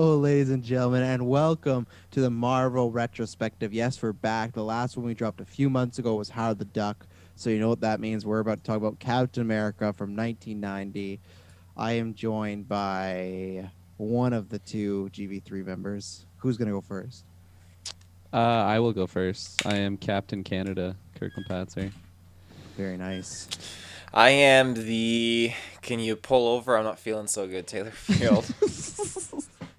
Hello, ladies and gentlemen, and welcome to the Marvel Retrospective. Yes, we're back. The last one we dropped a few months ago was Howard the Duck. So, you know what that means. We're about to talk about Captain America from 1990. I am joined by one of the two GV3 members. Who's going to go first? I will go first. I am Captain Canada, Kirklin Patzer. Very nice. I am the. Can you pull over? I'm not feeling so good, Taylor Field.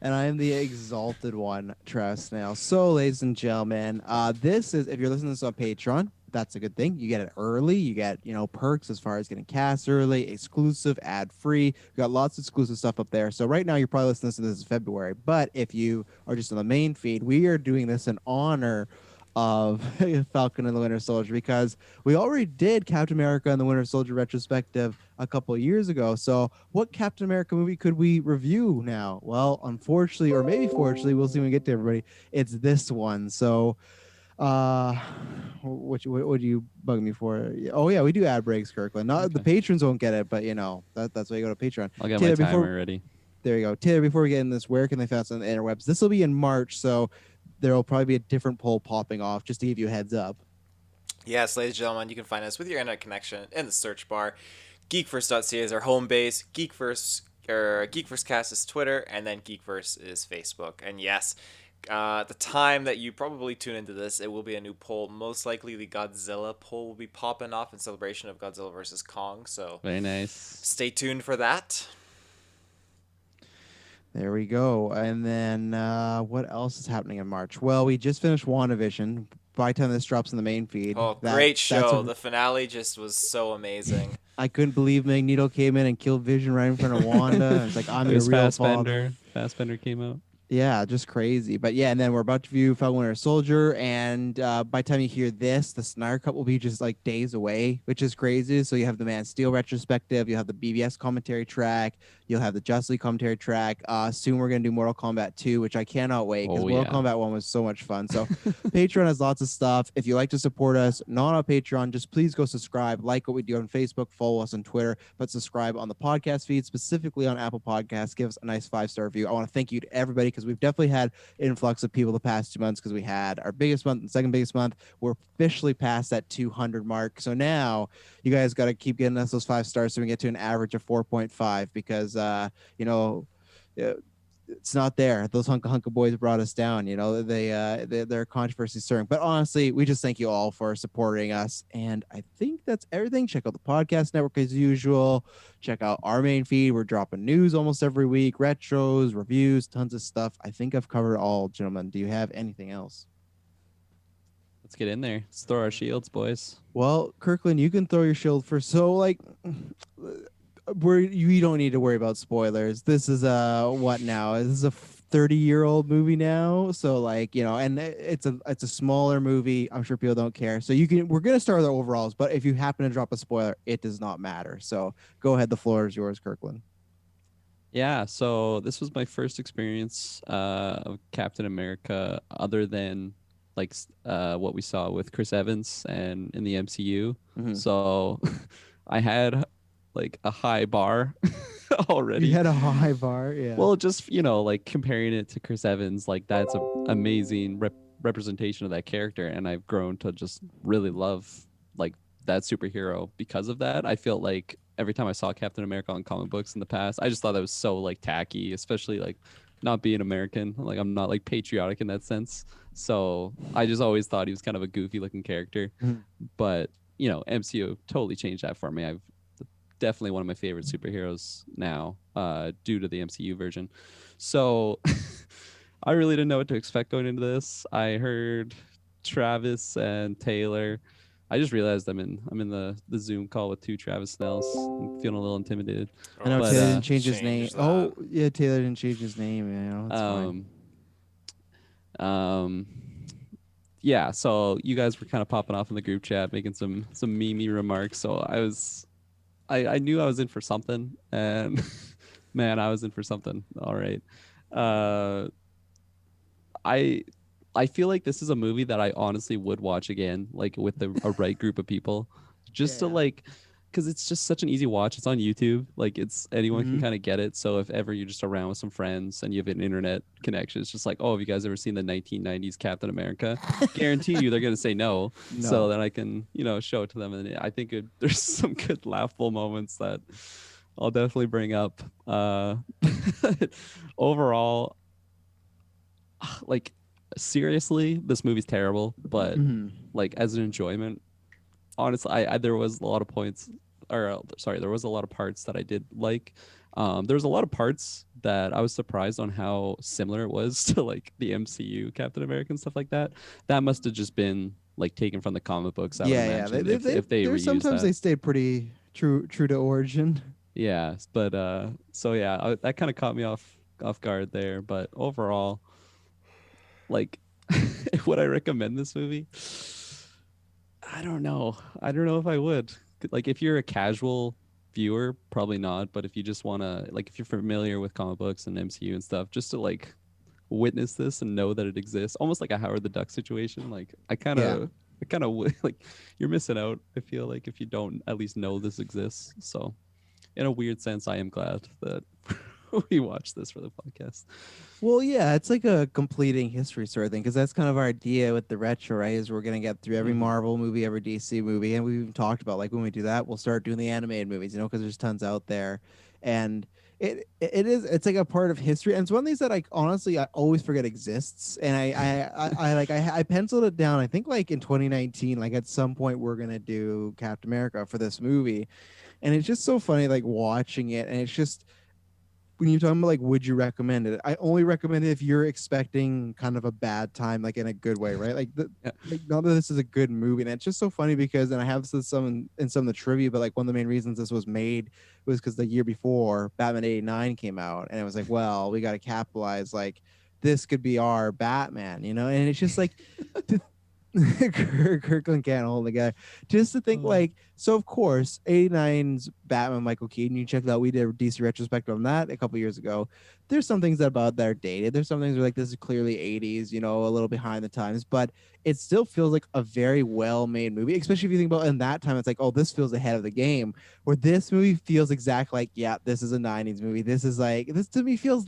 And I am the exalted one, Travis Snail. So, ladies and gentlemen, this is if you're listening to this on Patreon, that's a good thing. You get it early. You get perks as far as getting cast early, exclusive, ad free. We got lots of exclusive stuff up there. So right now you're probably listening to this in February, but if you are just on the main feed, we are doing this in honor of Falcon and the Winter Soldier because we already did Captain America and the Winter Soldier retrospective a couple of years ago. So, what Captain America movie could we review now? Well, unfortunately, or maybe fortunately, we'll see when we get to everybody. It's this one. So, uh, what do you bug me for? Oh yeah, we do ad breaks, Kirkland. Not the Okay. patrons won't get it, but that's why you go to Patreon. I'll get my Taylor, before timer ready. there you go, Taylor. Before we get in this, where can they find us on the interwebs? This will be in March, so there will probably be a different poll popping off just to give you a heads up. Yes, ladies and gentlemen, you can find us with your internet connection in the search bar. GeekVerse.ca is our home base. GeekVerse is Twitter, and then GeekVerse is Facebook. And yes, the time that you probably tune into this, it will be a new poll. Most likely, the Godzilla poll will be popping off in celebration of Godzilla vs Kong. So Very nice. stay tuned for that. There we go. And then what else is happening in March? Well, we just finished WandaVision. By the time this drops in the main feed, Oh, that great that's show! a The finale just was so amazing. I couldn't believe Magneto came in and killed Vision right in front of Wanda. And it's like I'm It your was real father. Fassbender. Fassbender came out. Yeah, just crazy. But yeah, and then we're about to view Falcon Winter Soldier, and by the time you hear this, the Snyder Cut will be just like days away, which is crazy. So you have the Man of Steel retrospective, you have the BBS commentary track, you'll have the Justice League commentary track. Soon we're gonna do Mortal Kombat 2, which I cannot wait because Oh Mortal yeah. Kombat 1 was so much fun. So Patreon has lots of stuff. If you like to support us, not on Patreon, just please go subscribe, like what we do on Facebook, follow us on Twitter, but subscribe on the podcast feed, specifically on Apple Podcasts. Give us a nice 5-star review. I want to thank you to everybody because we've definitely had an influx of people the past 2 months because we had our biggest month and second biggest month. We're officially past that 200 mark. So now you guys got to keep getting us those 5 stars so we get to an average of 4.5 because, you know, it's not there. Those hunka boys brought us down. They're controversy stirring. But honestly, we just thank you all for supporting us. And I think that's everything. Check out the podcast network as usual. Check out our main feed. We're dropping news almost every week, retros, reviews, tons of stuff. I think I've covered all, gentlemen. Do you have anything else? Let's get in there. Let's throw our shields, boys. Well, Kirkland, you can throw your shield first. So, like, you don't need to worry about spoilers. This is what now? This is a 30-year-old movie now, so like and it's a smaller movie. I'm sure people don't care. So we're gonna start with the overalls, but if you happen to drop a spoiler, it does not matter. So go ahead. The floor is yours, Kirkland. Yeah. So this was my first experience of Captain America, other than like what we saw with Chris Evans and in the MCU. Mm-hmm. So I had like a high bar already. You had a high bar, yeah. Well, just like comparing it to Chris Evans, like that's an amazing representation of that character, and I've grown to just really love like that superhero because of that. I feel like every time I saw Captain America on comic books in the past, I just thought that was so like tacky, especially like not being American. Like I'm not like patriotic in that sense, so I just always thought he was kind of a goofy looking character. Mhm. But MCU totally changed that for me. I've definitely one of my favorite superheroes now, due to the MCU version. So I really didn't know what to expect going into this. I heard Travis and Taylor. I just realized I'm in the Zoom call with two Travis Snells. I'm feeling a little intimidated. I know Oh, But Taylor let's didn't change his name. change that. Oh yeah, Taylor didn't change his name. It's fine. um um yeah, so you guys were kind of popping off in the group chat making some memey remarks. So I knew I was in for something, and man, I was in for something. All right. Uh, I I feel like this is a movie that I honestly would watch again, like with a right group of people, just to Yeah. like. because it's just such an easy watch. It's on YouTube. Like it's anyone can Mm-hmm. kind of get it. So if ever you're just around with some friends and you have an internet connection, it's just like, oh, have you guys ever seen the 1990s Captain America? Guarantee you they're gonna say no. So No. then I can show it to them, and I think there's some good laughable moments that I'll definitely bring up. Overall, like seriously, this movie's terrible, but Mm-hmm. like as an enjoyment, honestly, I there was a lot of points, or sorry, there was a lot of parts that I did like. There was a lot of parts that I was surprised on how similar it was to like the MCU Captain America and stuff like that. That must have just been like taken from the comic books, I would Yeah, yeah. imagine, if they There's reused sometimes that. they stay pretty true to origin. Yeah, but so yeah, that kind of caught me off guard there. But overall, like, would I recommend this movie? I don't know. I don't know if I would. Like, if you're a casual viewer, probably not. But if you just want to, like, if you're familiar with comic books and MCU and stuff, just to like witness this and know that it exists, almost like a Howard the Duck situation. Like, Yeah. I kind of like you're missing out. I feel like if you don't at least know this exists. So, in a weird sense, I am glad that we watched this for the podcast. Well, yeah, it's like a completing history sort of thing because that's kind of our idea with the retro, right? Is we're gonna get through every Mm-hmm. Marvel movie, every DC movie, and we've even talked about like when we do that, we'll start doing the animated movies, because there's tons out there, and it's like a part of history, and it's one of these that like honestly I always forget exists, and I penciled it down. I think like in 2019, like at some point we're gonna do Captain America for this movie, and it's just so funny like watching it, and it's just when you're talking about like would you recommend it, I only recommend it if you're expecting kind of a bad time, like in a good way, right? Yeah. Like not that this is a good movie, and it's just so funny because, and I have this in some of the trivia, but like one of the main reasons this was made was because the year before Batman 89 came out, and it was like, well, we got to capitalize, like this could be our Batman, and it's just like to Kirkland can't hold the guy. Just to think, like, so of course, 89's Batman, Michael Keaton, you checked out, we did a DC retrospective on that a couple years ago. There's some things about that are dated. There's some things where, like, this is clearly 80s, a little behind the times, but it still feels like a very well made movie, especially if you think about in that time, it's like, oh, this feels ahead of the game. Where this movie feels exactly like, yeah, this is a 90s movie. This is like, this to me feels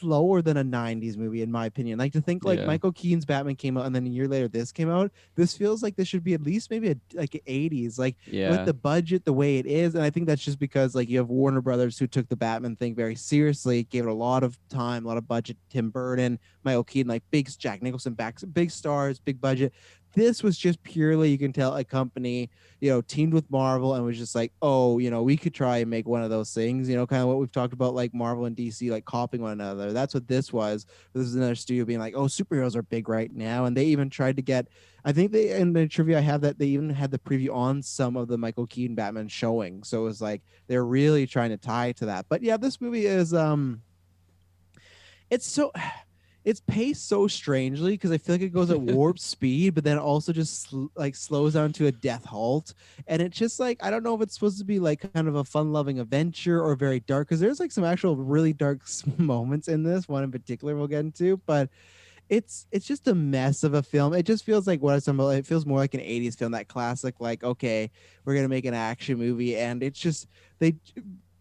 lower than a 90s movie in my opinion. Like to think like Yeah. Michael Keaton's Batman came out and then a year later this came out, this feels like this should be at least maybe like 80s, like with Yeah. the budget the way it is. And I think that's just because like you have Warner Brothers who took the Batman thing very seriously, gave it a lot of time, a lot of budget. Tim Burton, Michael Keaton, like big Jack Nicholson, big stars, big budget. This was just purely, you can tell, a company, teamed with Marvel and was just like, oh, we could try and make one of those things, kind of what we've talked about, like Marvel and DC, like copying one another. That's what this was. This is another studio being like, oh, superheroes are big right now. And they even tried to get, I think they, in the trivia I have that they even had the preview on some of the Michael Keaton Batman showing. So it was like, they're really trying to tie to that. But yeah, this movie is, it's so it's paced so strangely because I feel like it goes at warp speed, but then also just like slows down to a death halt. And it's just like, I don't know if it's supposed to be like kind of a fun loving adventure or very dark, because there's like some actual really dark moments in this one in particular we'll get into, but it's just a mess of a film. It just feels like what I was talking about. It feels more like an 80s film, that classic, like, okay, we're gonna make an action movie, and it's just they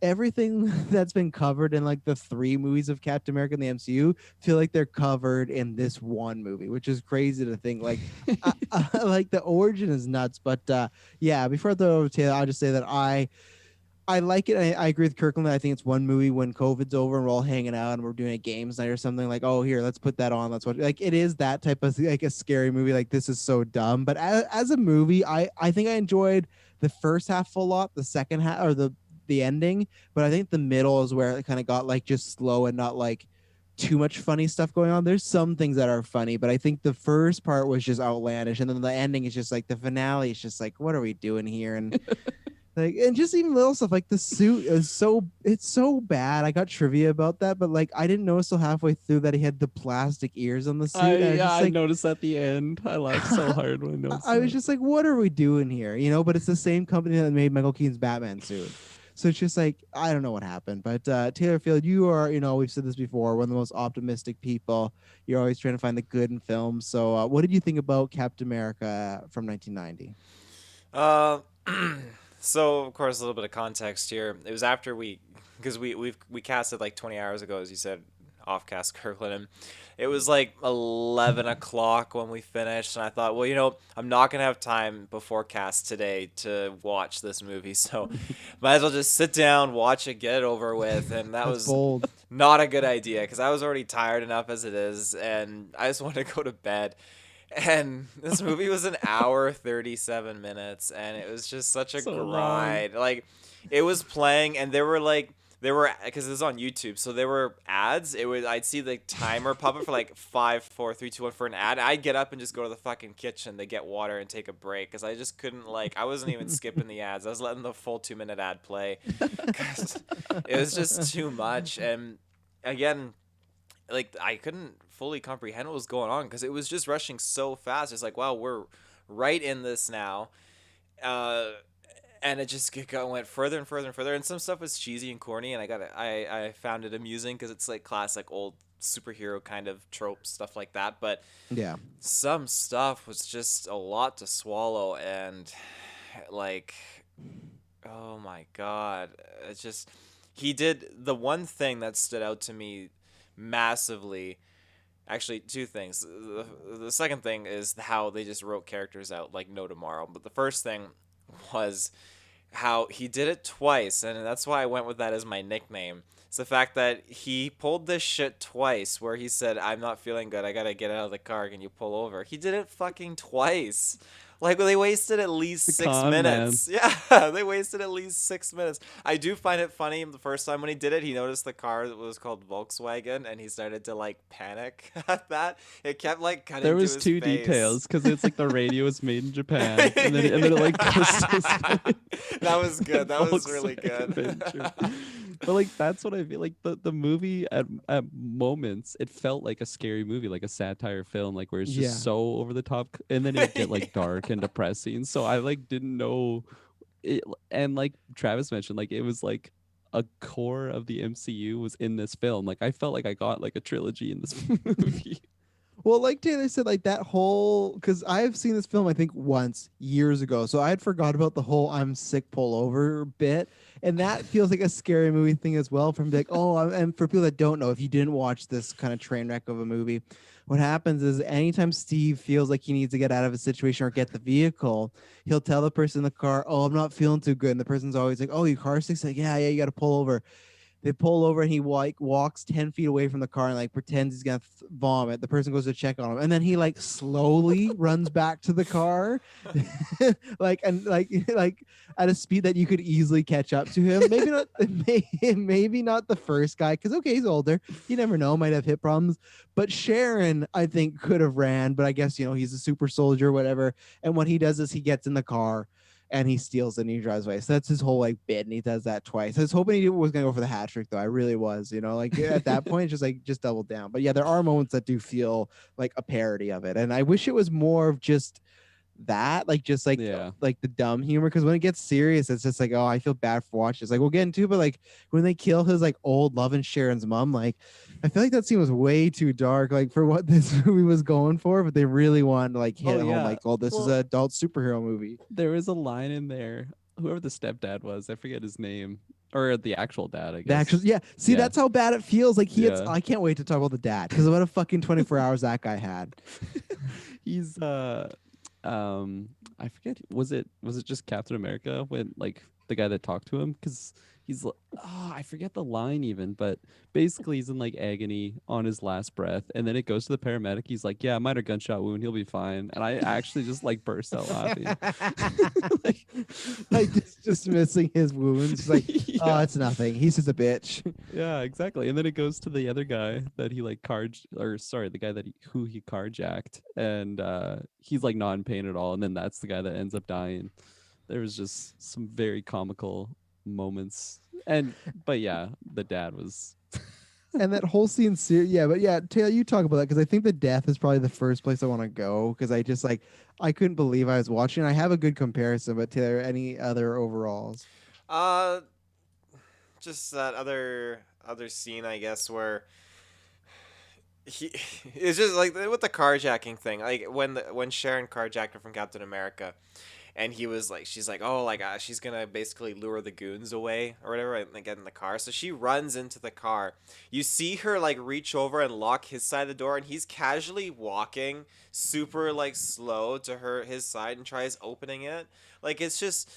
everything that's been covered in like the three movies of Captain America in the MCU feel like they're covered in this one movie, which is crazy to think. Like, like the origin is nuts. But yeah, before I throw it over to Taylor, I'll just say that I like it. I agree with Kirkland. I think it's one movie when COVID's over and we're all hanging out and we're doing a games night or something, like, oh, here, let's put that on. Let's watch. Like, it is that type of like a scary movie. Like, this is so dumb. But as a movie, I think I enjoyed the first half a lot. The second half, or the ending. But I think the middle is where it kind of got like just slow and not like too much funny stuff going on. There's some things that are funny, but I think the first part was just outlandish, and then the ending is just like the finale is just like, what are we doing here? And like, and just even little stuff like the suit is it's so bad. I got trivia about that, but like I didn't notice till halfway through that he had the plastic ears on the suit. And I was just I like, noticed at the end. I laughed so hard when I noticed I was that. just like, what are we doing here? But it's the same company that made Michael Keaton's Batman suit. So it's just like, I don't know what happened. But Taylor Field, you are, we've said this before, one of the most optimistic people. You're always trying to find the good in films. So what did you think about Captain America from 1990? Uh, So of course, a little bit of context here. It was after because we casted like 20 hours ago, as you said, off cast Kirklin, and it was like 11 o'clock when we finished, and I thought, well, I'm not gonna have time before cast today to watch this movie, so might as well just sit down, watch it, get it over with, and that That's was bold. not a good idea because I was already tired enough as it is, and I just wanted to go to bed. And this movie was an hour 37 minutes, and it was just such a So long. grind. Like, it was playing, and there were because it was on YouTube, so there were ads. I'd see the timer pop up for like 5, 4, 3, 2, 1 for an ad. I'd get up and just go to the fucking kitchen to get water and take a break because I just couldn't, like, I wasn't even skipping the ads. I was letting the full 2 minute ad play because it was just too much. And again, like, I couldn't fully comprehend what was going on because it was just rushing so fast. It's like, wow, we're right in this now. Uh, and it just went further and further and further. And some stuff was cheesy and corny, and I found it amusing because it's like classic old superhero kind of trope stuff like that. But Yeah. some stuff was just a lot to swallow, and like, oh my god, it's just he did the one thing that stood out to me massively. Actually, two things. The second thing is how they just wrote characters out like no tomorrow. But the first thing was how he did it twice, and that's why I went with that as my nickname. It's the fact that he pulled this shit twice where he said, I'm not feeling good, I gotta get out of the car, can you pull over? He did it fucking twice. Like, they wasted at least The six con man. minutes. Yeah, they wasted at least 6 minutes. I do find it funny the first time when he did it, he noticed the car was called Volkswagen, and he started to, like, panic at that. It kept, like, cutting There to was his two face. details because it's like the radio was made in Japan, and then it like goes to his That was good. That was really Volkswagen good. Adventure. But like that's what I feel like the movie at moments it felt like a scary movie, like a satire film, like where it's just Yeah. so over the top, and then it'd get like dark and depressing. So I like didn't know it, and like Travis mentioned, like it was like a core of the MCU was in this film. Like I felt like I got like a trilogy in this movie. Well, like Taylor said, like that whole because I've seen this film I think once years ago, so I had forgot about the whole "I'm sick, pull over" bit, and that feels like a scary movie thing as well. From like, and for people that don't know, if you didn't watch this kind of train wreck of a movie, what happens is anytime Steve feels like he needs to get out of a situation or get the vehicle, he'll tell the person in the car, "Oh, I'm not feeling too good," and the person's always like, "Oh, your car's sick?" Like, yeah, you got to pull over. They pull over and he like walks 10 feet away from the car and like pretends he's gonna vomit. The person goes to check on him, and then he like slowly runs back to the car, like at a speed that you could easily catch up to him. Maybe not, maybe not the first guy because okay, he's older. You never know, might have hip problems. But Sharon, I think, could have ran, but I guess he's a super soldier, whatever. And what he does is he gets in the car and he steals it and he drives away. So that's his whole like bit, and he does that twice. I was hoping he was gonna go for the hat trick though. I really was, like at that point, just double down. But yeah, there are moments that do feel like a parody of it, and I wish it was more of just that, like just Yeah. like the dumb humor. Because when it gets serious, it's just like, oh, I feel bad for watching. It's like we'll get into, but like when they kill his like old love and Sharon's mom, like I feel like that scene was way too dark, like for what this movie was going for. But they really wanted to like hit Oh home, yeah. like, oh, this is Well, an adult superhero movie. there was a line in there. Whoever the stepdad was, I forget his name, or the actual dad, I The guess. actual, yeah. See, Yeah. that's how bad it feels. Like Yeah. I can't wait to talk about the dad because what a fucking 24 hours that guy had. He's I forget, was it just Captain America when like the guy that talked to him, because I forget the line even, but basically he's in like agony on his last breath, and then it goes to the paramedic. He's like, yeah, minor gunshot wound, he'll be fine. And I actually just like burst out laughing. like just missing his wounds. Like, Yeah. oh, it's nothing. He's just a bitch. Yeah, exactly. And then it goes to the other guy that he like the guy who he carjacked, and he's like not in pain at all, and then that's the guy that ends up dying. There was just some very comical moments, but yeah, the dad was And that whole scene, yeah, but yeah, Taylor, you talk about that because I think the death is probably the first place I want to go because I just like I couldn't believe I was watching. I have a good comparison, but Taylor, any other overalls? Just that other scene, I guess, where he it's just like with the carjacking thing, like when Sharon carjacked her from Captain America, and he was like, she's like, oh, like she's gonna basically lure the goons away or whatever, and get in the car. So she runs into the car. You see her like reach over and lock his side of the door, and he's casually walking super like slow to his side and tries opening it. Like it's just,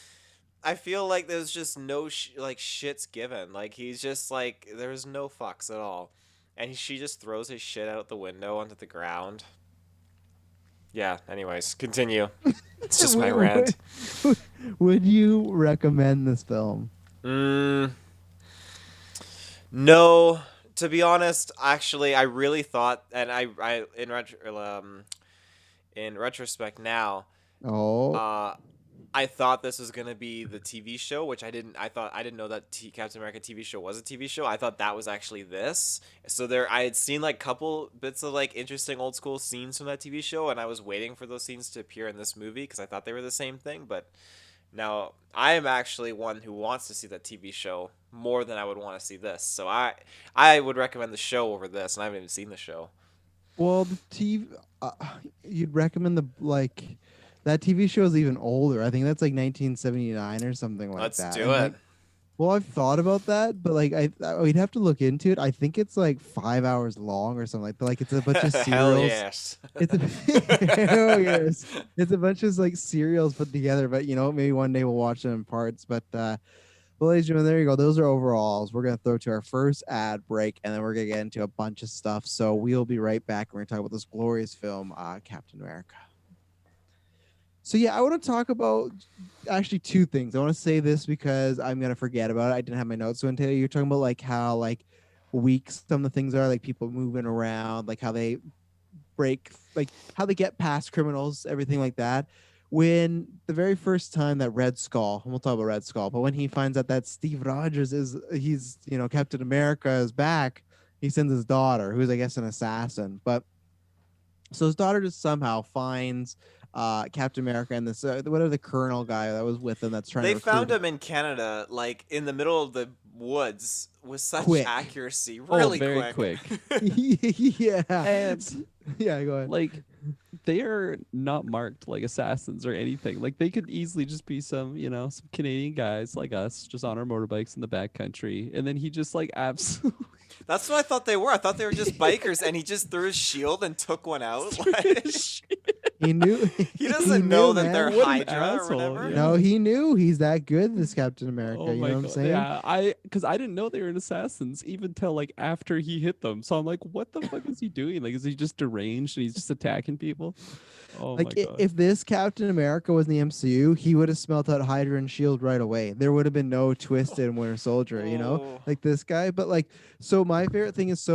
I feel like there's just no like shits given. Like he's just like there's no fucks at all, and she just throws his shit out the window onto the ground. Yeah. Anyways, continue. It's just my rant. Would you recommend this film? Mm, no, to be honest, actually, I really thought, and I in retrospect now, Oh, uh, I thought this was gonna be the TV show, which I didn't know that Captain America TV show was a TV show. I thought that was actually this. So I had seen like couple bits of like interesting old school scenes from that TV show, and I was waiting for those scenes to appear in this movie because I thought they were the same thing. But now I am actually one who wants to see that TV show more than I would want to see this. So I would recommend the show over this, and I haven't even seen the show. well, the TV. You'd recommend that TV show is even older. I think that's like 1979 or something like Let's that. do And, it. like, well, I've thought about that, but like we'd have to look into it. I think it's like 5 hours long or something like that. Like it's a bunch of Hell serials. yes. It's a hell yes. It's a bunch of like serials put together, but maybe one day we'll watch them in parts. But well, ladies and gentlemen, there you go. Those are overalls. We're gonna throw to our first ad break, and then we're gonna get into a bunch of stuff. So we'll be right back. We're gonna talk about this glorious film, Captain America. So yeah, I want to talk about actually two things. I want to say this because I'm gonna forget about it. I didn't have my notes. So until you're talking about like how like weak some of the things are, like people moving around, like how they break, like how they get past criminals, everything like that. When the very first time that Red Skull, and we'll talk about Red Skull, but when he finds out that Steve Rogers he's Captain America is back, he sends his daughter, who's I guess an assassin, but so his daughter just somehow finds Captain America and this whatever the colonel guy that was with him that's trying They to recruit found him him in Canada, like in the middle of the woods, with such quick. accuracy, Oh, really very quick. Yeah. And Yeah, go ahead. like they are not marked like assassins or anything. Like they could easily just be some some Canadian guys like us just on our motorbikes in the backcountry, and then he just like absolutely That's what I thought they were. I thought they were just bikers, and he just threw his shield and took one out. Like, He knew. he doesn't know that they're What an Hydra or asshole, whatever. yeah. No, he knew. He's that good. This Captain America. Oh You my know what I'm god! saying? Yeah, because I didn't know they were assassins even till like after he hit them. So I'm like, what the fuck is he doing? Like, is he just deranged and he's just attacking people? Oh Like my god! if this Captain America was in the MCU, he would have smelt out Hydra and Shield right away. There would have been no Twisted and Winter Soldier. Oh. Like this guy. But like, so my favorite thing is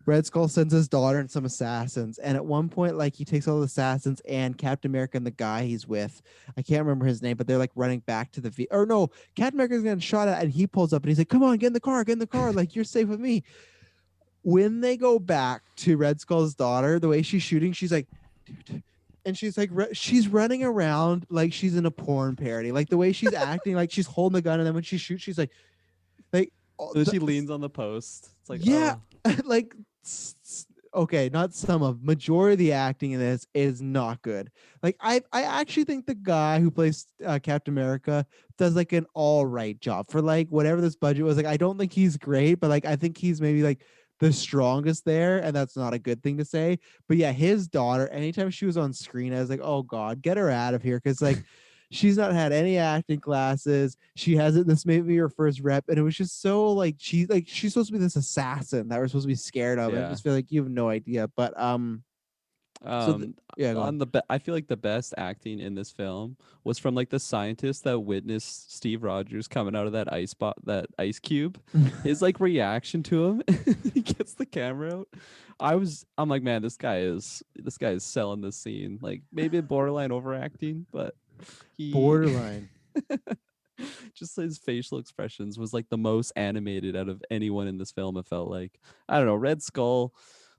Red Skull sends his daughter and some assassins, and at one point, like he takes all the assassins and Captain America and the guy he's with. I can't remember his name, but they're like running back to the or no, Captain America's getting shot at, and he pulls up and he's like, "Come on, get in the car, get in the car! Like you're safe with me." When they go back to Red Skull's daughter, the way she's shooting, she's like, dude. And she's like, she's running around like she's in a porn parody. Like the way she's acting, like she's holding the gun, and then when she shoots, she's like, So she leans on the post. It's like, yeah, oh. like, okay, not some of majority of the acting in this is not good. Like I actually think the guy who plays Captain America does like an all right job for like whatever this budget was. Like I don't think he's great, but like I think he's maybe like the strongest there, and that's not a good thing to say. But yeah, his daughter, anytime she was on screen, I was like, oh god, get her out of here, because like she's not had any acting classes. She hasn't. This may be her first rep, and it was just so like she's supposed to be this assassin that we're supposed to be scared of. Yeah. I just feel like you have no idea. But yeah, go on. I feel like the best acting in this film was from like the scientist that witnessed Steve Rogers coming out of that that ice cube. His like reaction to him, he gets the camera out. I'm like, man, this guy is selling this scene. Like maybe borderline overacting, but Borderline. just his facial expressions was like the most animated out of anyone in this film. It felt like, I don't know, Red Skull,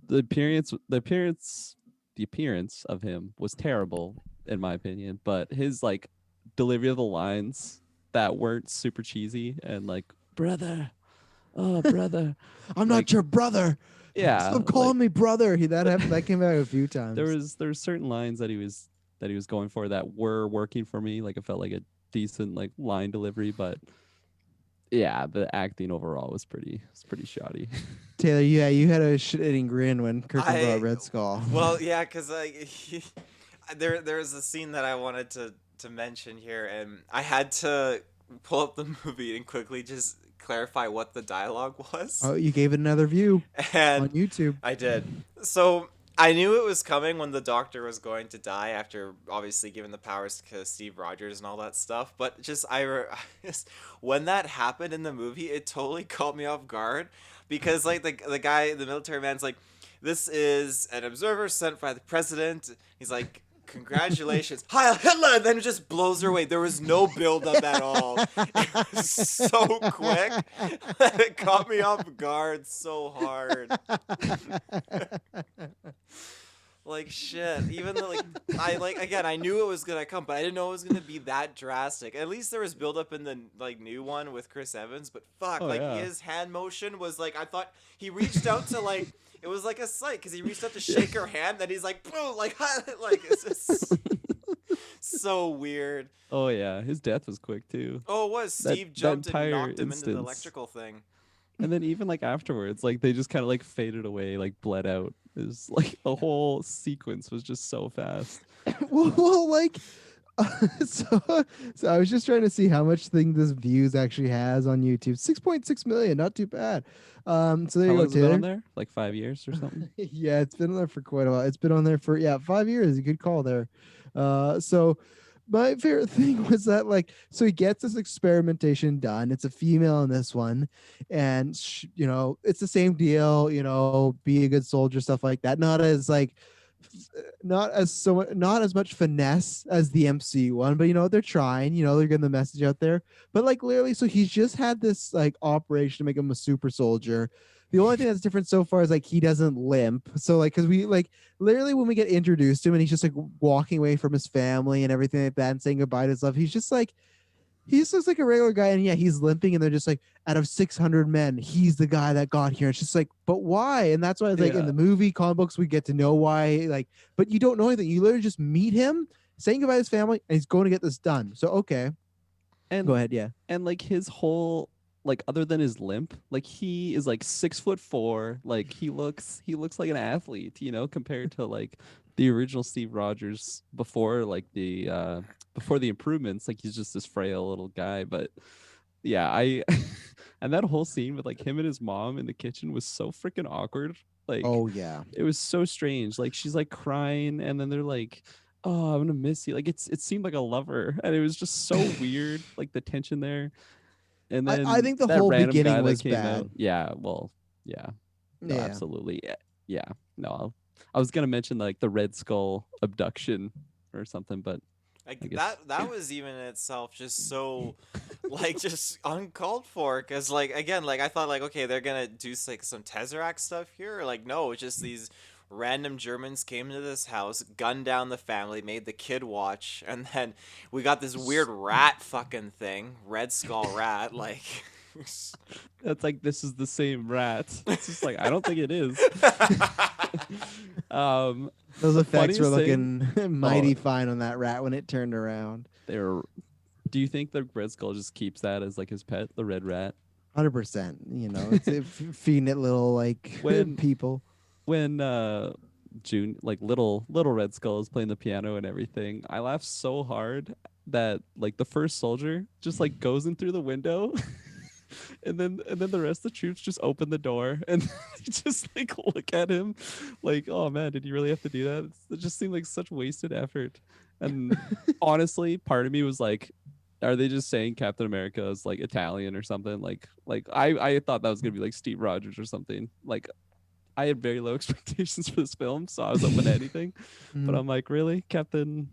the appearance of him was terrible in my opinion, but his like delivery of the lines that weren't super cheesy and like, brother, oh brother, I'm like, not your brother. yeah, Stop calling me brother. That came out a few times. there was certain lines that he was that he was going for that were working for me. Like it felt like a decent like line delivery, but yeah, the acting overall was pretty shoddy. Taylor, yeah, you had a shit-eating grin when Kirklin brought up I Red Skull. well, yeah, because there's a scene that I wanted to mention here, and I had to pull up the movie and quickly just clarify what the dialogue was, Oh, you gave it another view on and YouTube. I did. So I knew it was coming when the Doctor was going to die after obviously giving the powers to Steve Rogers and all that stuff. But just just, when that happened in the movie, it totally caught me off guard because like the guy, the military man's like, "This is an observer sent by the president." He's like, "Congratulations, Heil Hitler!" And then it just blows her away. There was no build up at all. It was so quick that it caught me off guard so hard. Like shit. Even though like again, I knew it was gonna come, but I didn't know it was gonna be that drastic. At least there was build up in the like new one with Chris Evans, but fuck, Oh, like yeah. his hand motion was like I thought he reached out to like it was like a sight because he reached out to shake her hand, then he's like boom, like it's just so weird. Oh yeah, his death was quick too. Oh, it was That- Steve that jumped and entire knocked him into the instance. electrical thing. And then even like afterwards, like they just kind of like faded away, like bled out. It was like the whole sequence was just so fast. well, like, so I was just trying to see how much thing this views actually has on YouTube. 6.6 million, not too bad. So there How you long go, has it been on Taylor. there? Like 5 years or something? Yeah, it's been on there for quite a while. It's been on there for 5 years. Good call there. So my favorite thing was that so he gets this experimentation done. It's a female in this one, and it's the same deal. Be a good soldier, stuff like that. Not as not as much finesse as the MC one, but they're trying. They're getting the message out there. But literally, so he's just had this operation to make him a super soldier. The only thing that's different so far is he doesn't limp. So because we literally when we get introduced to him and he's just walking away from his family and everything like that and saying goodbye to his love, he's just he just looks like a regular guy, and yeah, he's limping, and they're just out of 600 men, he's the guy that got here. It's just but why? And that's why it's in Yeah. the movie, comic books, we get to know why, but you don't know anything. You literally just meet him, saying goodbye to his family, and he's going to get this done. So, okay. And Go ahead, yeah. and like his whole other than his limp, he is 6'4". He looks like an athlete, compared to the original Steve Rogers before before the improvements. He's just this frail little guy. But yeah, I and that whole scene with him and his mom in the kitchen was so freaking awkward. Oh, yeah. It was so strange. She's crying, and then they're like, "Oh, I'm gonna miss you." It seemed like a lover, and it was just so weird. The tension there. And then I think the that whole random beginning guy was that came bad. out. Yeah, well, yeah, no, Yeah. absolutely, yeah. No, I was gonna mention the Red Skull abduction or something, but I guess That was even in itself just so just uncalled for because again I thought okay they're gonna do some Tesseract stuff here or no it's just these random Germans came into this house, gunned down the family, made the kid watch, and then we got this weird rat fucking thing, Red Skull rat that's this is the same rat. It's just I don't think it is. Those the effects were funniest thing- looking mighty fine on that rat when it turned around. They're. Do you think the Red Skull just keeps that as his pet, the red rat? 100%. It's feeding it little When- people. When June little Red Skull is playing the piano and everything, I laughed so hard that the first soldier just goes in through the window and then the rest of the troops just open the door and just look at him oh man, did you really have to do that? It just seemed like such wasted effort. And honestly, part of me was are they just saying Captain America is Italian or something? I thought that was gonna be Steve Rogers or something. I had very low expectations for this film, so I was open to anything. But I'm really, Captain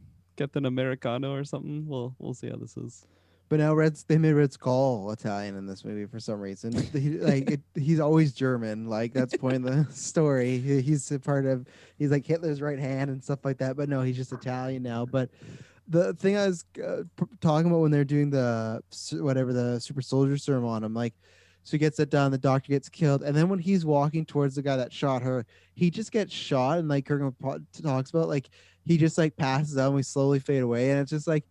Americano or something. We'll see how this is. But now they made Red Skull Italian in this movie for some reason. He's always German. That's point of the story. He's a part of. He's Hitler's right hand and stuff like that. But no, he's just Italian now. But the thing I was talking about when they're doing the super soldier serum on him, So he gets that done. The doctor gets killed, and then when he's walking towards the guy that shot her, he just gets shot, and like Kirkman talks about, like he just like passes out, and we slowly fade away, and it's just like.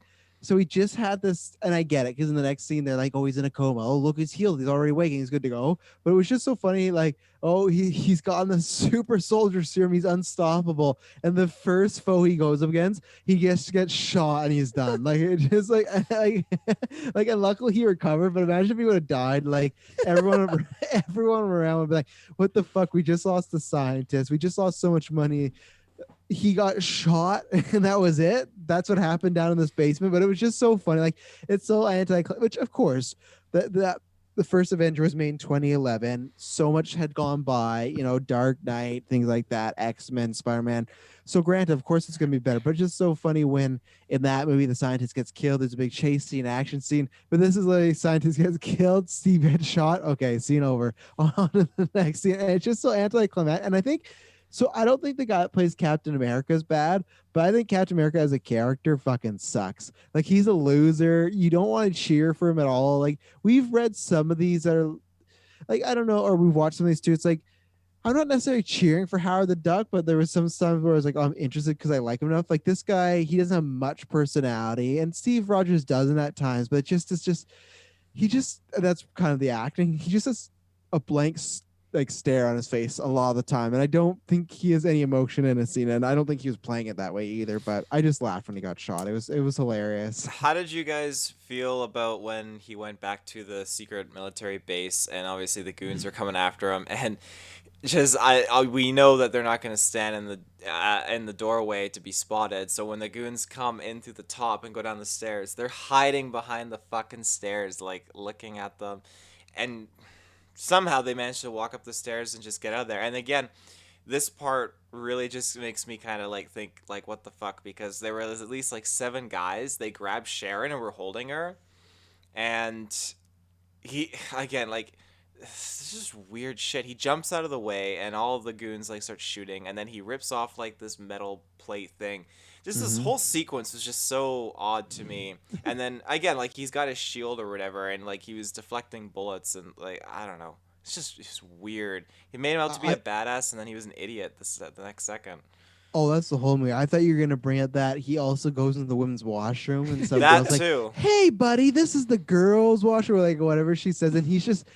So he just had this, and I get it, because in the next scene they're like, "Oh, he's in a coma. Oh, look, he's healed. He's already waking. He's good to go." But it was just so funny, like, "Oh, he's gotten the super soldier serum. He's unstoppable." And the first foe he goes up against, he just gets shot and he's done. Like it just like and luckily he recovered. But imagine if he would have died. Like everyone everyone around would be like, "What the fuck? We just lost the scientist. We just lost so much money." He got shot and that was it. That's what happened down in this basement. But it was just so funny. Like it's so anti, which of course that the first Avenger was made in 2011. So much had gone by, Dark Knight, things like that, X-Men, Spider-Man. So granted, of course it's going to be better, but it's just so funny when in that movie the scientist gets killed. There's a big chase scene, action scene, but this is like scientist gets killed, Steve gets shot. Okay, scene over. On to the next scene. And it's just so anticlimactic. And I think so. I don't think the guy that plays Captain America is bad, but I think Captain America as a character fucking sucks. Like he's a loser. You don't want to cheer for him at all. Like we've read some of these that are like, I don't know, or we've watched some of these too. It's like I'm not necessarily cheering for Howard the Duck, but there was some times where I was like, oh, I'm interested because I like him enough. Like this guy, he doesn't have much personality, and Steve Rogers doesn't at times, but it's just he just that's kind of the acting. He just has a blank like stare on his face a lot of the time, and I don't think he has any emotion in a scene, and I don't think he was playing it that way either. But I just laughed when he got shot. It was hilarious. How did you guys feel about when he went back to the secret military base and obviously the goons are coming after him, and just we know that they're not going to stand in the doorway to be spotted. So when the goons come in through the top and go down the stairs, they're hiding behind the fucking stairs, like looking at them, and somehow they managed to walk up the stairs and just get out of there. And again, this part really just makes me kind of like think like what the fuck, because there was at least like 7 guys. They grabbed Sharon and were holding her, and he again like this is weird shit. He jumps out of the way and all of the goons like start shooting, and then he rips off like this metal plate thing. Just this Mm-hmm. whole sequence was just so odd to me. And then again, like he's got his shield or whatever, and like he was deflecting bullets, and like I don't know. It's just weird. He made him out to be I a badass, and then he was an idiot the next second. Oh, that's the whole movie. I thought you were gonna bring up that he also goes into the women's washroom and some That girls like, too. "Hey, buddy, this is the girls' washroom," or like whatever she says, and he's just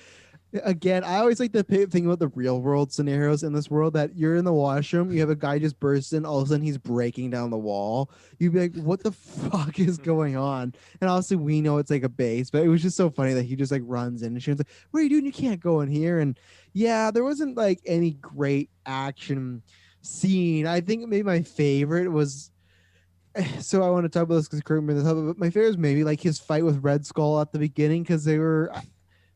again. I always like to think about the real world scenarios in this world that you're in the washroom, you have a guy just burst in, all of a sudden he's breaking down the wall. You'd be like, "What the fuck is going on?" And obviously we know it's like a base, but it was just so funny that he just like runs in and she's like, "What are you doing? You can't go in here." And yeah, there wasn't like any great action scene. I think maybe my favorite was so I want to talk about this because Kirkman, but my favorite was maybe like his fight with Red Skull at the beginning because they were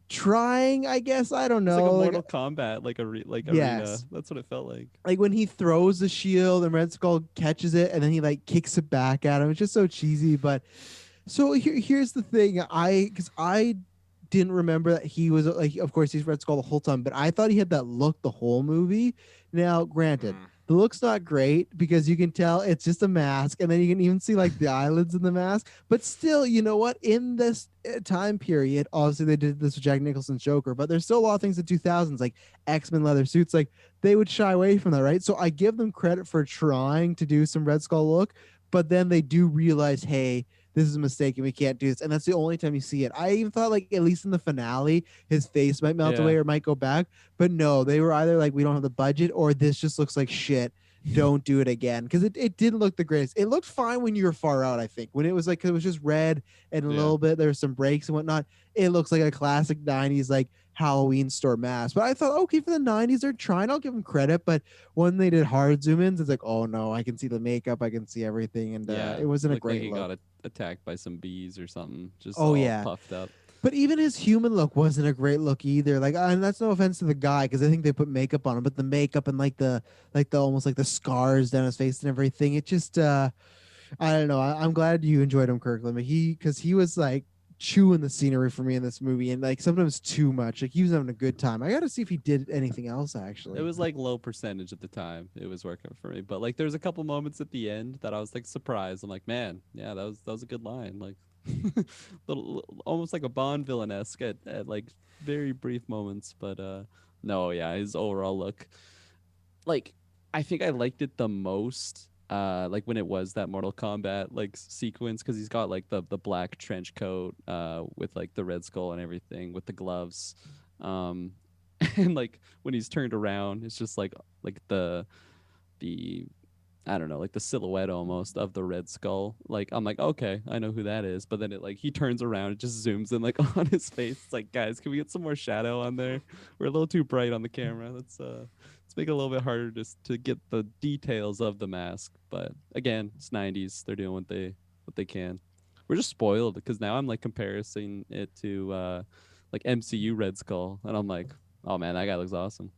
trying, I guess, I don't It's like a know, like Mortal Kombat, like arena. yes, That's what it felt like. like when he throws the shield and Red Skull catches it and then he like kicks it back at him. It's just so cheesy. But so here's the thing, because I didn't remember that he was like, of course he's Red Skull the whole time, but I thought he had that look the whole movie. Now, granted, Mm. the look's not great because you can tell it's just a mask, and then you can even see like the eyelids in the mask. But still, you know what? In this time period, obviously they did this with Jack Nicholson's Joker, but there's still a lot of things in 2000s like X-Men leather suits, like they would shy away from that, right? So I give them credit for trying to do some Red Skull look, but then they do realize, hey, this is a mistake and we can't do this. And that's the only time you see it. I even thought like at least in the finale, his face might melt Yeah. away or might go back. But no, they were either like, we don't have the budget, or this just looks like shit. Don't do it again. Because it didn't look the greatest. It looked fine when you were far out, I think. When it was like, it was just red and a Yeah. little bit, there was some breaks and whatnot. It looks like a classic 90s like Halloween store mask. But I thought, okay, for the 90s, they're trying. I'll give them credit. But when they did hard zoom ins, it's like, oh no, I can see the makeup, I can see everything. And Yeah. it wasn't a Looked like great he look. got attacked by some bees or something, just Oh all yeah. puffed up. But even his human look wasn't a great look either. Like, and that's no offense to the guy because I think they put makeup on him, but the makeup and like the almost like the scars down his face and everything, it just I don't know. I'm glad you enjoyed him, Kirkland, but because he was like chewing the scenery for me in this movie, and like sometimes too much. Like he was having a good time. I got to see if he did anything else It actually. was like low percentage at the time. It was working for me, but like there's a couple moments at the end that I was like surprised. I'm like, man, yeah, that was a good line. Like almost like a Bond villain-esque at like very brief moments. But no, yeah, his overall look, like I think I liked it the most like when it was that Mortal Kombat like sequence, because he's got like the black trench coat with like the Red Skull and everything with the gloves, um and like when he's turned around it's just like the I don't know, like the silhouette almost of the Red Skull. Like I'm like, okay, I know who that is. But then it like he turns around, it just zooms in like on his face. It's like, guys, can we get some more shadow on there? We're a little too bright on the camera. Let's make it a little bit harder just to get the details of the mask. But again, it's 90s. They're doing what they can. We're just spoiled because now I'm like comparing it to like MCU Red Skull, and I'm like, oh man, that guy looks awesome.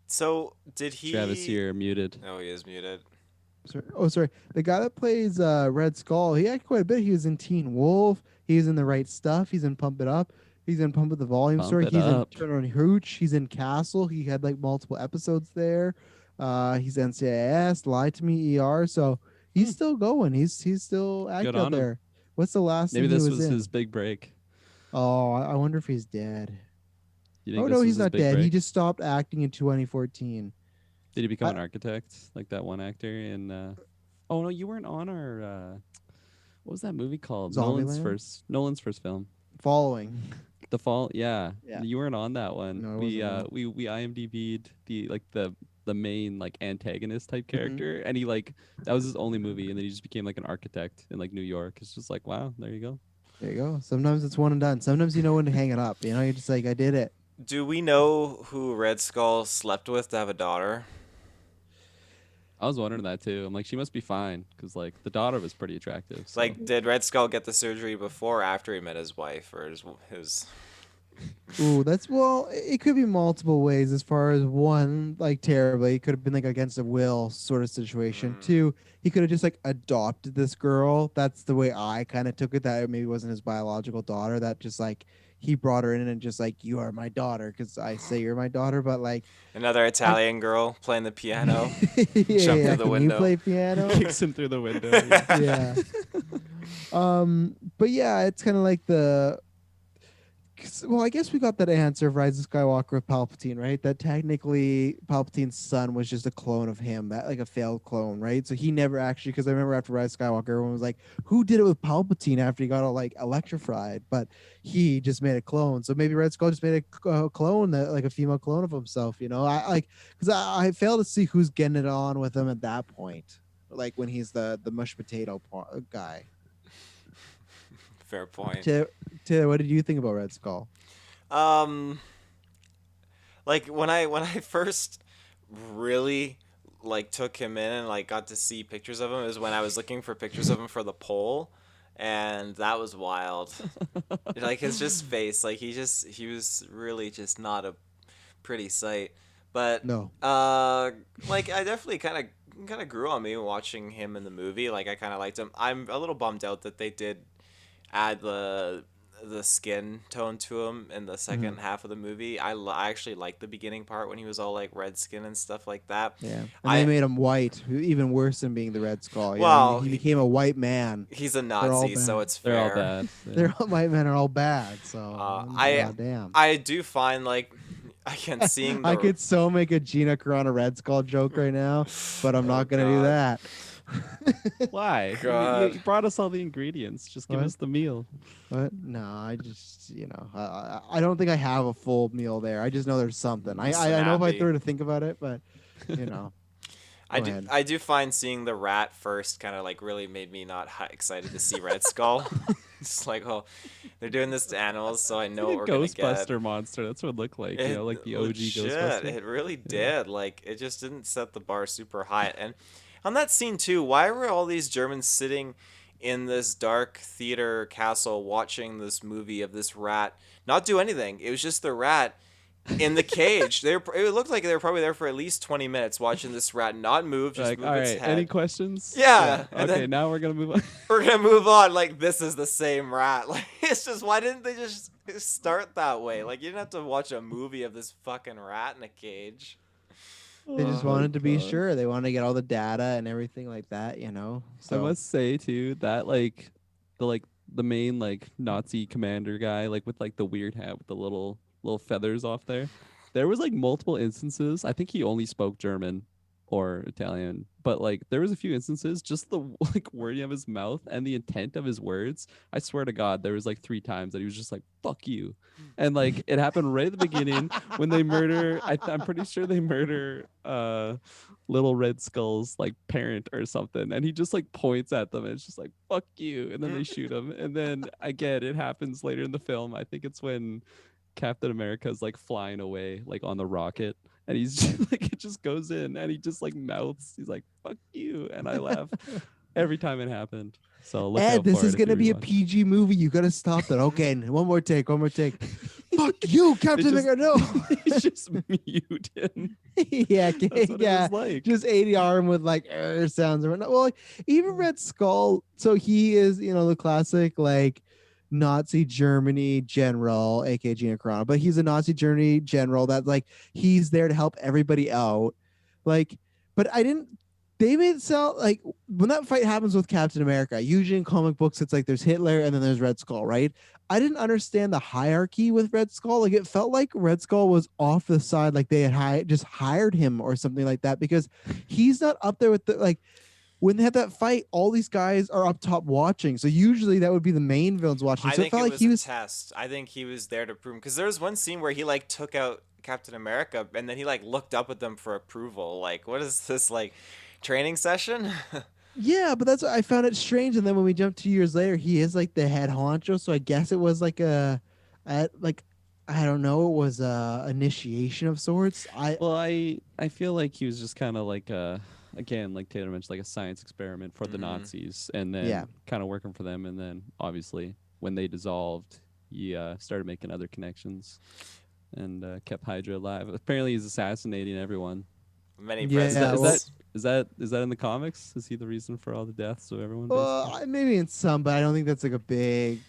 So did Travis, he? you're muted. Oh, he is muted. Sorry. Oh, sorry. The guy that plays Red Skull, he acted quite a bit. He was in Teen Wolf. He was in The Right Stuff. He's in Pump It Up. He's in Pump It the Volume Pump Story. it He's in up. Turn on Hooch. He's in Castle. He had like multiple episodes there. He's NCIS, Lie to Me, ER. So he's Hmm. still going. He's still Good active out on him. there. What's the last Maybe thing he this was was his in? big break. Oh, I wonder if he's dead. You think Oh no, this was he's his not big dead. He break? just stopped acting in 2014. Did he become I, an architect like that one actor in oh no, you weren't on our what was that movie called? Zombieland Nolan's first film. following. The Fall, yeah. Yeah. You weren't on that one. No, it We wasn't on. we IMDb'd the main like antagonist type Mhm. character, and he like that was his only movie, and then he just became like an architect in like New York. It's just like, wow, there you go. There you go. Sometimes it's one and done. Sometimes you know when to hang it up. You know, you're just like, I did it. Do we know who Red Skull slept with to have a daughter? I was wondering that too. I'm like, she must be fine because like the daughter was pretty attractive. So Like, did Red Skull get the surgery before or after he met his wife, or his... Ooh, that's well. It could be multiple ways. As far as one, like terribly, it could have been like against a will sort of situation. Mm. Two, he could have just like adopted this girl. That's the way I kind of took it. That it maybe wasn't his biological daughter. That just like he brought her in and just like you are my daughter because I say you're my daughter. But like, Another I, Italian girl playing the piano, yeah, jump yeah. through the Can you window. play piano? kicks him through the window. Yeah. Yeah. But yeah, it's kind of like the. Well, I guess we got that answer of Rise of Skywalker with Palpatine, right? That technically Palpatine's son was just a clone of him, that like a failed clone, right? So he never actually, because I remember after Rise of Skywalker, everyone was like, "Who did it with Palpatine after he got all like electrified?" But he just made a clone. So maybe Red Skull just made a clone, that like a female clone of himself. You know, I like because I fail to see who's getting it on with him at that point, like when he's the mush potato guy. Fair point. Taylor, what did you think about Red Skull? Um, like when I first really like took him in and like got to see pictures of him is when I was looking for pictures of him for the poll, and that was wild. Like his just face, like he was really just not a pretty sight. But No. like I definitely kind of grew on me watching him in the movie. Like I kind of liked him. I'm a little bummed out that they did add the skin tone to him in the second half of the movie. I actually liked the beginning part when he was all like red skin and stuff like that. Yeah, and they I made him white, even worse than being the Red Skull. You know, well, he became a white man. he's a They're all Nazi, so bad. it's They're all fair. bad. Yeah. They're all white men are all bad. So I damn. I do find like again seeing the I could so make a Gina Carano Red Skull joke right now, but I'm Oh, not gonna do God. that. Why? God. You brought us all the ingredients. Just give What? us the meal. But no, I just I don't think I have a full meal there. I just know there's something. I know if I Snappy. throw to think about it, but you know. Go ahead. I do find seeing the rat first kind of like really made me not excited to see Red Skull. It's like, oh, they're doing this to animals, so I know Like what a we're gonna get. Ghostbuster monster. That's what it looked like. You know, like the OG legit, Ghostbuster. it really Yeah. did. Like it just didn't set the bar super high. And on that scene too, why were all these Germans sitting in this dark theater castle watching this movie of this rat not do anything? It was just the rat in the cage. It looked like they were probably there for at least 20 minutes watching this rat not move, just Like, move all its right, head. any questions? Yeah, and Okay, then- now we're gonna move on. We're gonna move on. Like this is the same rat. Like it's just why didn't they just start that way? Like you didn't have to watch a movie of this fucking rat in a cage. They just Oh, wanted to be God. sure. They wanted to get all the data and everything like that, you know. I So must say too that like the main like Nazi commander guy, like with like the weird hat with the little feathers off there. There was like multiple instances. I think he only spoke German or Italian, but like there was a few instances, just the like wording of his mouth and the intent of his words. I swear to God, there was like 3 times that he was just like "fuck you," and like it happened right at the beginning when they murder. I'm pretty sure they murder little Red Skull's like parent or something, and he just like points at them and it's just like "fuck you," and then they shoot him, and then again it happens later in the film. I think it's when Captain America's like flying away like on the rocket, and he's just, like it just goes in and he just like mouths, he's like "fuck you," and I laugh every time it happened. So look Ed, out this for is it if you gonna be a rewatch. PG movie. You gotta stop that. Okay, one more take. Fuck you, Captain just- America. No. He's just mute him. yeah, That's what yeah. it was like. Just ADR with like sounds or whatnot. Well, like, even Red Skull. So he is, the classic like Nazi Germany general, aka Gina Carano, but he's a Nazi Germany general that like he's there to help everybody out. Like, but I didn't. They made it sound like when that fight happens with Captain America, usually in comic books, it's like there's Hitler and then there's Red Skull, right? I didn't understand the hierarchy with Red Skull. Like it felt like Red Skull was off the side, like they had just hired him or something like that, because he's not up there with the like when they had that fight, all these guys are up top watching. So usually that would be the main villains watching. I So it think felt it like was he a was test. I think he was there to prove, because there was one scene where he like took out Captain America and then he like looked up at them for approval. Like, what is this, like training session? yeah, but that's I found it strange. And then when we jump 2 years later, he is like the head honcho. So I guess it was like like I don't know, it was a initiation of sorts. Well, I feel like he was just kind of like again, like Taylor mentioned, like a science experiment for the Nazis, and Yeah. then kind of working for them, and then obviously when they dissolved, he started making other connections and kept Hydra alive. Apparently, he's assassinating everyone. Many Yeah, Is that is presidents. that is that in the comics? Is he the reason for all the deaths of everyone? Well, Basically, maybe in some, but I don't think that's like a big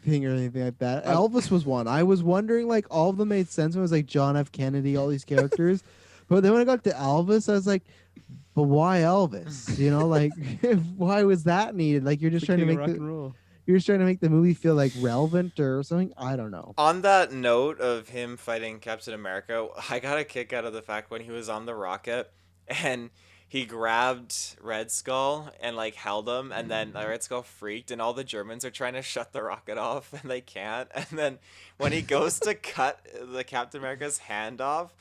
thing or anything like that. I, Elvis was one. I was wondering, like, all of them made sense when it was like John F. Kennedy, all these characters. But then when I got to Elvis, I was like, but why Elvis? Like, why was that needed? Like, you're just the trying to king of make rock and roll. you're just trying to make the movie feel like relevant or something. I don't know. On that note of him fighting Captain America, I got a kick out of the fact when he was on the rocket and he grabbed Red Skull and like held him, and then Red Skull freaked, and all the Germans are trying to shut the rocket off and they can't. And then when he goes to cut the Captain America's hand off,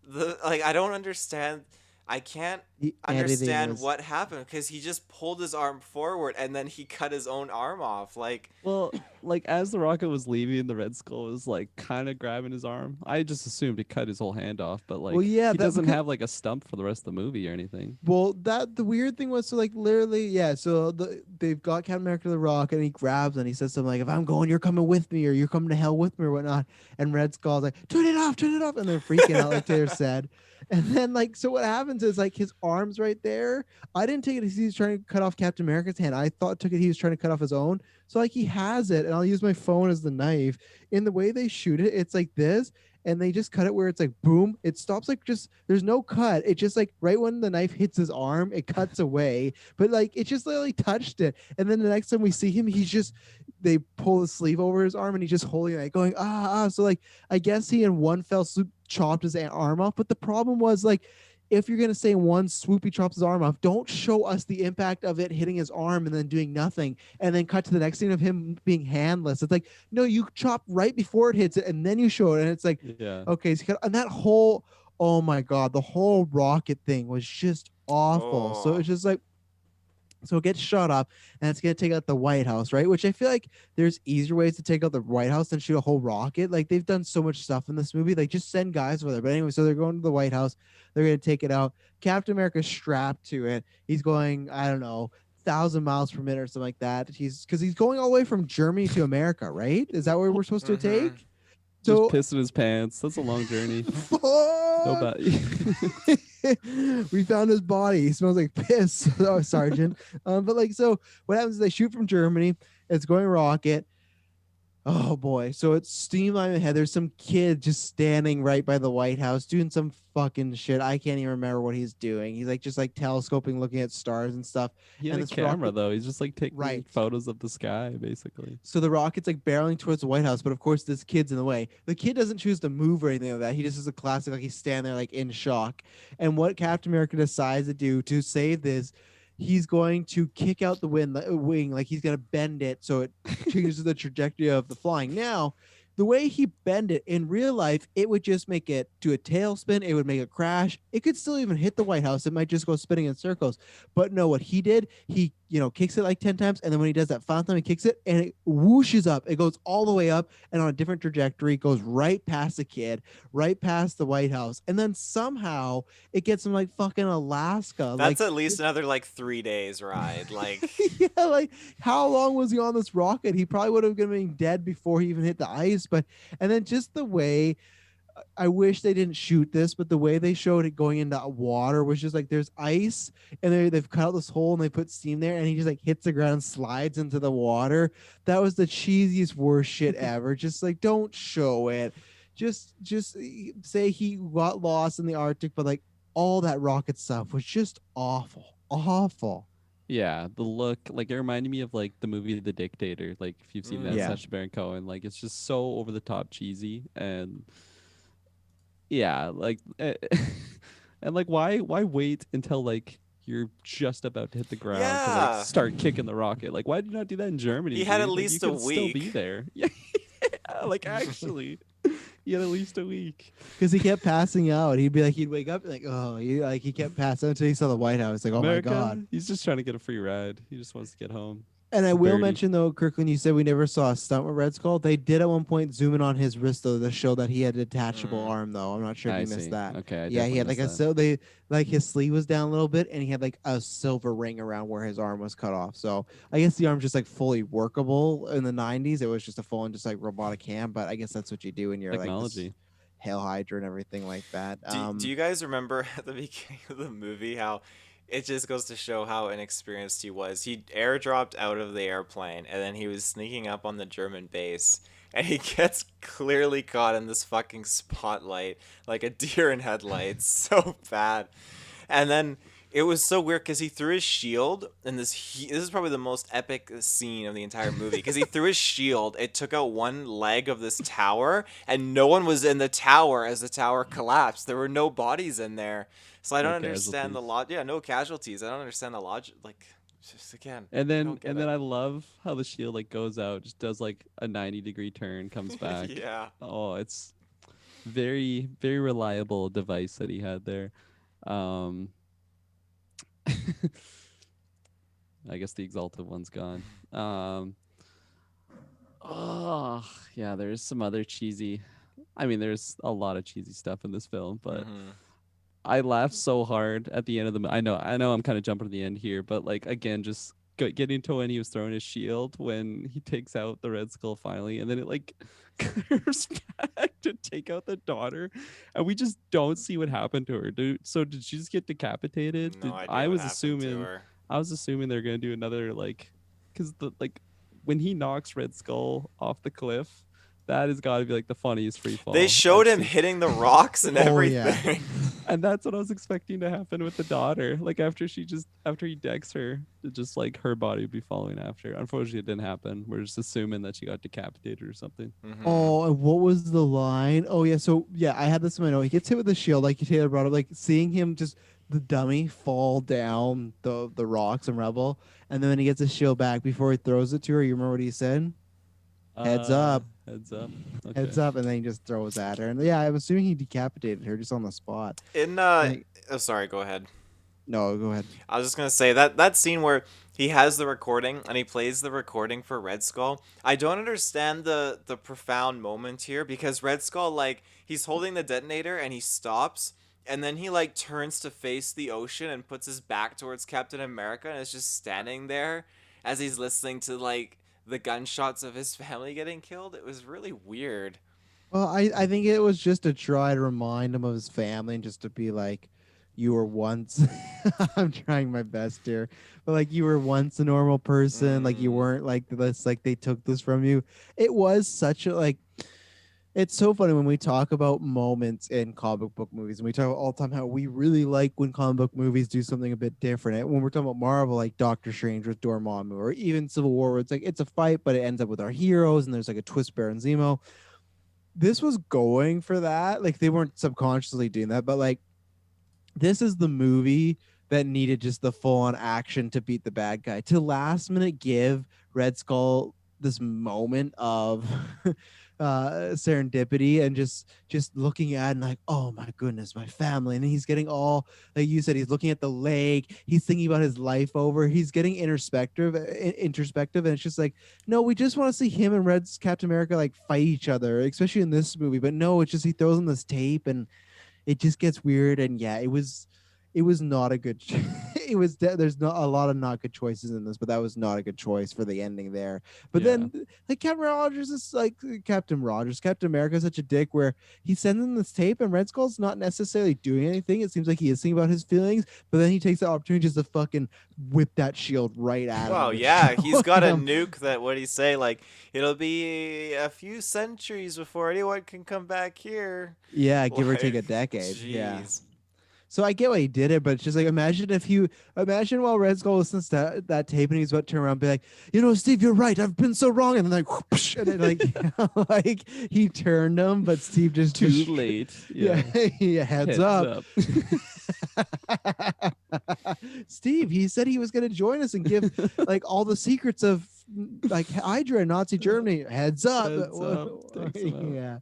the like I don't understand. I can't The editing understand was what happened, because he just pulled his arm forward and then he cut his own arm off. Like, Well, like as the rocket was leaving, the Red Skull was like kind of grabbing his arm. I just assumed he cut his whole hand off, but like well, yeah, he that doesn't because have like a stump for the rest of the movie or anything. well, that the weird thing was, so like literally, yeah. So they've got Captain America to the Rock, and he grabs and he says something like, "If I'm going, you're coming with me, or you're coming to hell with me, or whatnot." And Red Skull's like, turn it off," and they're freaking out, like Taylor said. And then like, so what happens is like his arm's right there. I didn't take it as he's trying to cut off Captain America's hand. I took it he was trying to cut off his own. So like he has it, and I'll use my phone as the knife. In the way they shoot it, it's like this, and they just cut it where it's like boom, it stops, like just there's no cut, it just like right when the knife hits his arm it cuts away, but like it just literally touched it. And then the next time we see him, they pull the sleeve over his arm and he's just holding it, like going so like I guess he in one fell swoop chopped his arm off. But the problem was, like, if you're gonna say in one swoop he chops his arm off, don't show us the impact of it hitting his arm and then doing nothing, and then cut to the next scene of him being handless. It's like, no, you chop right before it hits it, and then you show it, and it's like, Yeah. okay, so, and that whole, oh my god, the whole rocket thing was just awful. So oh. it's just like, so it gets shot up, and it's gonna take out the White House, right? Which I feel like there's easier ways to take out the White House than shoot a whole rocket. Like they've done so much stuff in this movie. Like just send guys over there. But anyway, so they're going to the White House. They're gonna take it out. Captain America's strapped to it. He's going, I don't know, 1,000 miles per minute or something like that. He's going all the way from Germany to America, right? Is that where we're supposed to take? Just So pissing his pants. That's a long journey. No fuck. bad. We found his body. He smells like piss, Sergeant. But like, so what happens is they shoot from Germany. It's going rocket. Oh boy. So it's Steamline ahead. There's some kid just standing right by the White House doing some fucking shit. I can't even remember what he's doing. He's like just like telescoping, looking at stars and stuff. He had And a this camera rocket, though. He's just like taking right. photos of the sky, basically. So the rocket's like barreling towards the White House, but of course this kid's in the way. The kid doesn't choose to move or anything like that. He just is a classic, like he's standing there like in shock. And what Captain America decides to do to save this, he's going to kick out the wing, like he's gonna bend it so it changes the trajectory of the flying. Now, the way he bend it in real life, it would just make it do a tailspin. It would make it crash. It could still even hit the White House. It might just go spinning in circles. But no, what he did, he kicks it like 10 times, and then when he does that final time, he kicks it and it whooshes up. It goes all the way up and on a different trajectory, goes right past the kid, right past the White House, and then somehow it gets him like fucking Alaska. That's Like at least another like 3 days ride. Like, yeah, like how long was he on this rocket? He probably would have been dead before he even hit the ice. But and then just the way, I wish they didn't shoot this, but the way they showed it going into water was just like there's ice and they've cut out this hole and they put steam there and he just like hits the ground, slides into the water. That was the cheesiest, worst shit ever. Just like don't show it. Just say he got lost in the Arctic, but like all that rocket stuff was just awful, awful. Yeah, the look, like it reminded me of like the movie The Dictator. Like if you've seen that, Yeah. Sacha Baron Cohen, like it's just so over the top cheesy and yeah, like and like why wait until like you're just about to hit the ground to like yeah, start kicking the rocket? Like why did you not do that in Germany? he had at dude? Like you least a could still be week. there. Yeah, like actually, he had at least a week. Because he kept passing out. He'd be like, he'd wake up like, oh, he kept passing out until he saw the White House. Like, oh my America, god. he's just trying to get a free ride. He just wants to get home. And I To will Birdie. mention though, Kirkland, you said we never saw a stunt with Red Skull. They did at one point zoom in on his wrist though to show that he had a detachable Mm. arm though. I'm not sure if I you missed see. that. Okay, I Yeah, he definitely had like missed a that. so they like his sleeve was down a little bit and he had like a silver ring around where his arm was cut off. So I guess the arm's just like fully workable in the 90s. It was just a full on just like robotic hand, but I guess that's what you do when you're like this Technology. Hail Hydra and everything like that. Do you guys remember at the beginning of the movie how it just goes to show how inexperienced he was? He airdropped out of the airplane and then he was sneaking up on the German base and he gets clearly caught in this fucking spotlight like a deer in headlights. So bad. And then it was so weird because he threw his shield, and this is probably the most epic scene of the entire movie because he threw his shield. It took out one leg of this tower, and no one was in the tower as the tower collapsed. There were no bodies in there, so I don't No understand the casualties. logic. Yeah, no casualties. I don't understand the logic. Like, just again, And I then don't get and then it. I love how the shield like goes out, just does like a 90-degree turn, comes back. Yeah. Oh, it's very very reliable device that he had there. Um I guess the exalted one's gone. Oh, yeah, there's some other cheesy. I mean, there's a lot of cheesy stuff in this film, but Hmm. I laughed so hard at the end of the. I know, I'm kind of jumping to the end here, but like again, just getting to when he was throwing his shield when he takes out the Red Skull finally, and then it like curves back to take out the daughter, and we just don't see what happened to her. Dude, so did she just get decapitated? No idea what happened to her. I was assuming they're gonna do another like, because the like when he knocks Red Skull off the cliff. That has got to be like the funniest free fall They I've showed him seen. hitting the rocks and Oh yeah. everything. And that's what I was expecting to happen with the daughter. Like after he decks her, just like her body would be following after. Unfortunately, it didn't happen. We're just assuming that she got decapitated or something. Hmm. Oh, and what was the line? Oh yeah, so yeah, I had this in my note. He gets hit with the shield, like you Taylor brought up, like seeing him just the dummy fall down the rocks and Rebel, and then when he gets his shield back before he throws it to her, you remember what he said? Heads up, Heads up. Okay. heads up, and then he just throws at her. And yeah, I'm assuming he decapitated her just on the spot. In Like, oh, sorry, go ahead. no, go ahead. I was just gonna say that scene where he has the recording and he plays the recording for Red Skull. I don't understand the profound moment here because Red Skull like he's holding the detonator and he stops and then he like turns to face the ocean and puts his back towards Captain America and is just standing there as he's listening to like the gunshots of his family getting killed. It was really weird. Well, I think it was just to try to remind him of his family and just to be like, you were once I'm trying my best here, but like you were once a normal person, like you Mm. weren't like this, like they took this from you. It was such a like it's so funny when we talk about moments in comic book movies, and we talk all the time how we really like when comic book movies do something a bit different. And when we're talking about Marvel, like Doctor Strange with Dormammu, or even Civil War, where it's like it's a fight, but it ends up with our heroes, and there's like a twist, Baron Zemo. This was going for that. Like they weren't subconsciously doing that, but like this is the movie that needed just the full on action to beat the bad guy. To last minute give Red Skull this moment of serendipity and just looking at and like, oh my goodness, my family. And he's getting all like you said, he's looking at the lake, he's thinking about his life over, he's getting introspective, and it's just like, no, we just want to see him and Red's Captain America like fight each other, especially in this movie. But no, it's just he throws in this tape and it just gets weird. And yeah, it was not a good there's not a lot of not good choices in this, but that was not a good choice for the ending there. But Yeah. then like Captain America is such a dick where he sends in this tape and Red Skull's not necessarily doing anything. It seems like he is thinking about his feelings, but then he takes the opportunity just to fucking whip that shield right at him. Well, and yeah, show he's got a him. nuke that, what do you say, like, it'll be a few centuries before anyone can come back here. Yeah, give or take a Like, decade. Yeah. jeez. So I get why he did it, but it's just like imagine while Red Skull listens to that tape and he's about to turn around and be like, Steve, you're right. I've been so wrong. And then like, whoosh, and then like, like he turned him, but Steve just Too just- late. Yeah, yeah, heads up. Steve, he said he was going to join us and give like all the secrets of like Hydra and Nazi Germany. Heads up. Heads up. Takes him out.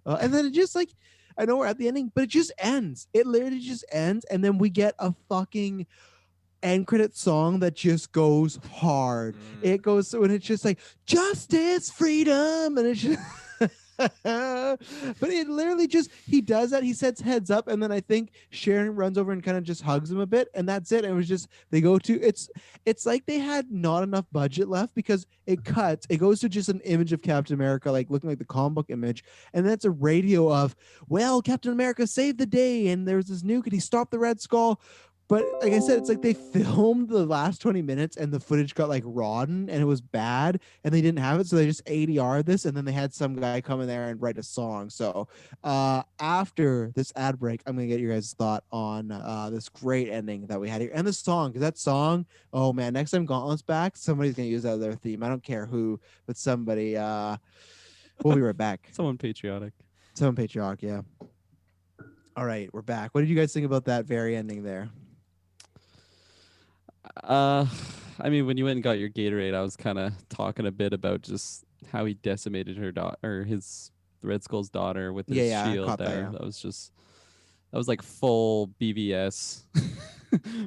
Yeah. And then it just like, I know we're at the ending, but it just ends. It literally just ends. And then we get a fucking end credit song that just goes hard. It goes so, and it's just like justice, freedom, and it's just but it literally just he does that. He sets heads up, and then I think Sharon runs over and kind of just hugs him a bit, and that's it. And it was just they go to it's like they had not enough budget left because it cuts. It goes to just an image of Captain America, like looking like the comic book image, and then it's a radio of, well, Captain America saved the day, and there's this nuke, and he stopped the Red Skull. But like I said, it's like they filmed the last 20 minutes and the footage got like rotten and it was bad and they didn't have it. So they just ADR'd this and then they had some guy come in there and write a song. So after this ad break, I'm going to get your guys' thought on this great ending that we had here and the song. Because that song, oh man, next time Gauntlet's back, somebody's going to use that as their theme. I don't care who, but somebody. We'll be right back. Someone patriotic. Someone patriotic, yeah. All right, we're back. What did you guys think about that very ending there? I mean, when you went and got your Gatorade, I was kind of talking a bit about just how he decimated her daughter, or his Red Skull's daughter, with his I shield caught there. that, yeah. That was like full BVS.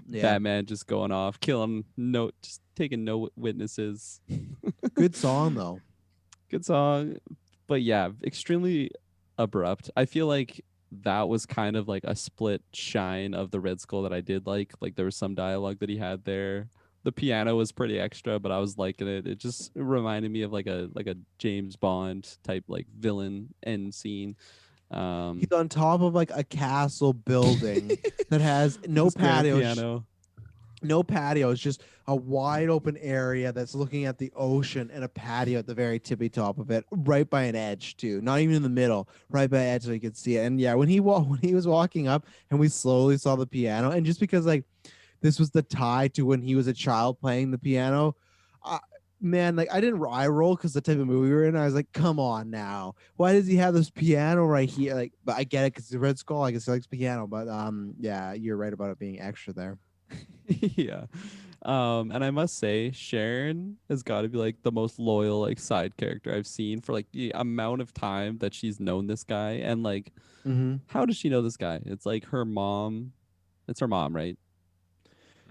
Yeah. Batman just going off, just taking no witnesses. Good song though. Good song, but yeah, extremely abrupt. I feel like that was kind of like a split shine of the Red Skull that I did like. Like there was some dialogue that he had there. The piano was pretty extra, but I was liking it. It just reminded me of like a James Bond type like villain end scene. He's on top of like a castle building that has no This grand patio. piano. No patio. It's just a wide open area that's looking at the ocean and a patio at the very tippy top of it, right by an edge too. Not even in the middle, right by the edge so you could see it. And yeah, when he was walking up and we slowly saw the piano, and just because like this was the tie to when he was a child playing the piano, man, like I didn't eye roll because the type of movie we were in. I was like, come on now, why does he have this piano right here? Like, but I get it because the Red Skull, I guess he likes piano. But yeah, you're right about it being extra there. Yeah. And I must say, Sharon has got to be like the most loyal like side character I've seen for like the amount of time that she's known this guy. And like, how does she know this guy? It's like her mom. It's her mom, right?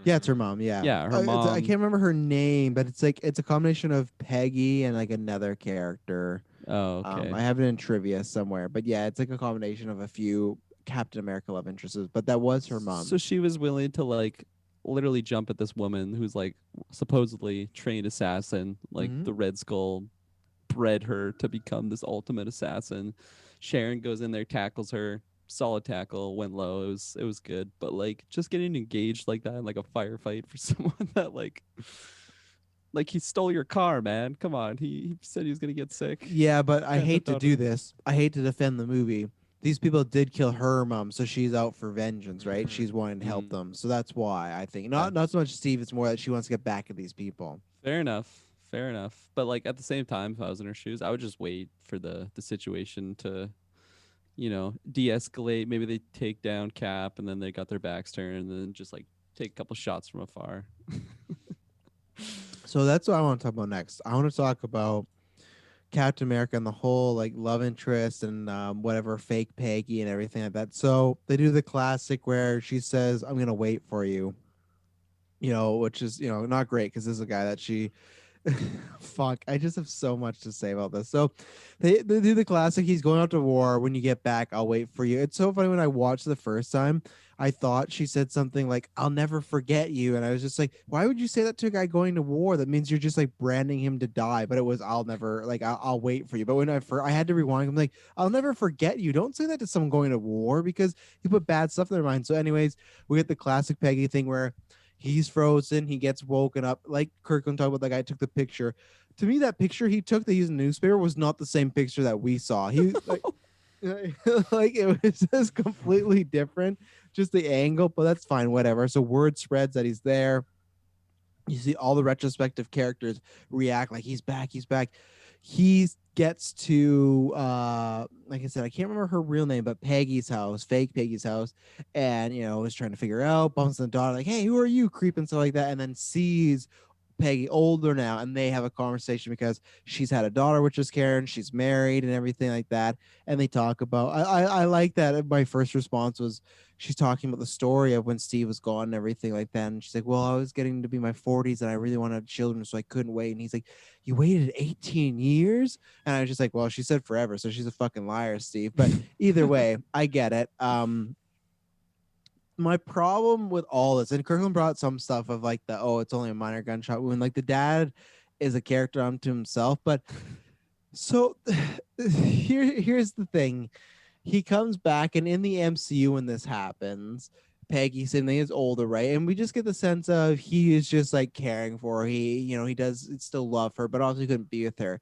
Yeah, it's her mom. Yeah, Yeah, her mom. I can't remember her name, but it's like it's a combination of Peggy and like another character. Oh, okay. I have it in trivia somewhere, but yeah, it's like a combination of a few Captain America love interests. But that was her mom. So she was willing to like literally jump at this woman who's like supposedly trained assassin. Like the Red Skull bred her to become this ultimate assassin. Sharon goes in there, tackles her. solid tackle, went low. It was good, but like just getting engaged like that in like a firefight for someone that like he stole your car, man. Come on, he said he was gonna get sick. Yeah, but I Grand hate Theft to do Auto. this. I hate to defend the movie. These people did kill her mom, so she's out for vengeance, right? Mm. She's wanting to help Mm, them, so that's why I think yeah, not so much Steve. It's more that she wants to get back at these people. fair enough. Fair enough. But like at the same time, if I was in her shoes, I would just wait for the situation to de-escalate. Maybe they take down Cap, and then they got their backs turned, and then just like take a couple shots from afar. So that's what I want to talk about next. I want to talk about Captain America and the whole like love interest and whatever fake Peggy and everything like that. So they do the classic where she says, "I'm gonna wait for you," which is not great because this is a guy that she fuck, I just have so much to say about this. So they do the classic, he's going out to war. When you get back, I'll wait for you. It's so funny, when I watched the first time, I thought she said something like, I'll never forget you. And I was just like, why would you say that to a guy going to war? That means you're just like branding him to die. But it was, I'll never, like, I'll wait for you. But when I had to rewind, I'm like, I'll never forget you. Don't say that to someone going to war, because you put bad stuff in their mind. So anyways, we get the classic Peggy thing where he's frozen. He gets woken up. Like Kirkland talked about, the guy took the picture. To me, that picture he took that he used in the newspaper was not the same picture that we saw. He like, like it was just completely different, just the angle. But that's fine, whatever. So word spreads that he's there. You see all the retrospective characters react like he's back, he's back. He gets to like I said, I can't remember her real name, but Peggy's house, fake Peggy's house, and is trying to figure out, bumps the daughter like, hey, who are you, creeping, stuff like that, and then sees Peggy older now, and they have a conversation because she's had a daughter, which is Karen, she's married and everything like that. And they talk about, I like that. My first response was, she's talking about the story of when Steve was gone and everything like that. And she's like, well, I was getting to be my 40s and I really wanted children, so I couldn't wait. And he's like, you waited 18 years? And I was just like, well, she said forever, so she's a fucking liar, Steve. But either way, I get it. My problem with all this, and Kirkland brought some stuff of like it's only a minor gunshot wound. Like the dad is a character unto himself. But so here's the thing. He comes back, and in the MCU when this happens, Peggy suddenly is older, right? And we just get the sense of he is just like caring for her. He does still love her, but also he couldn't be with her.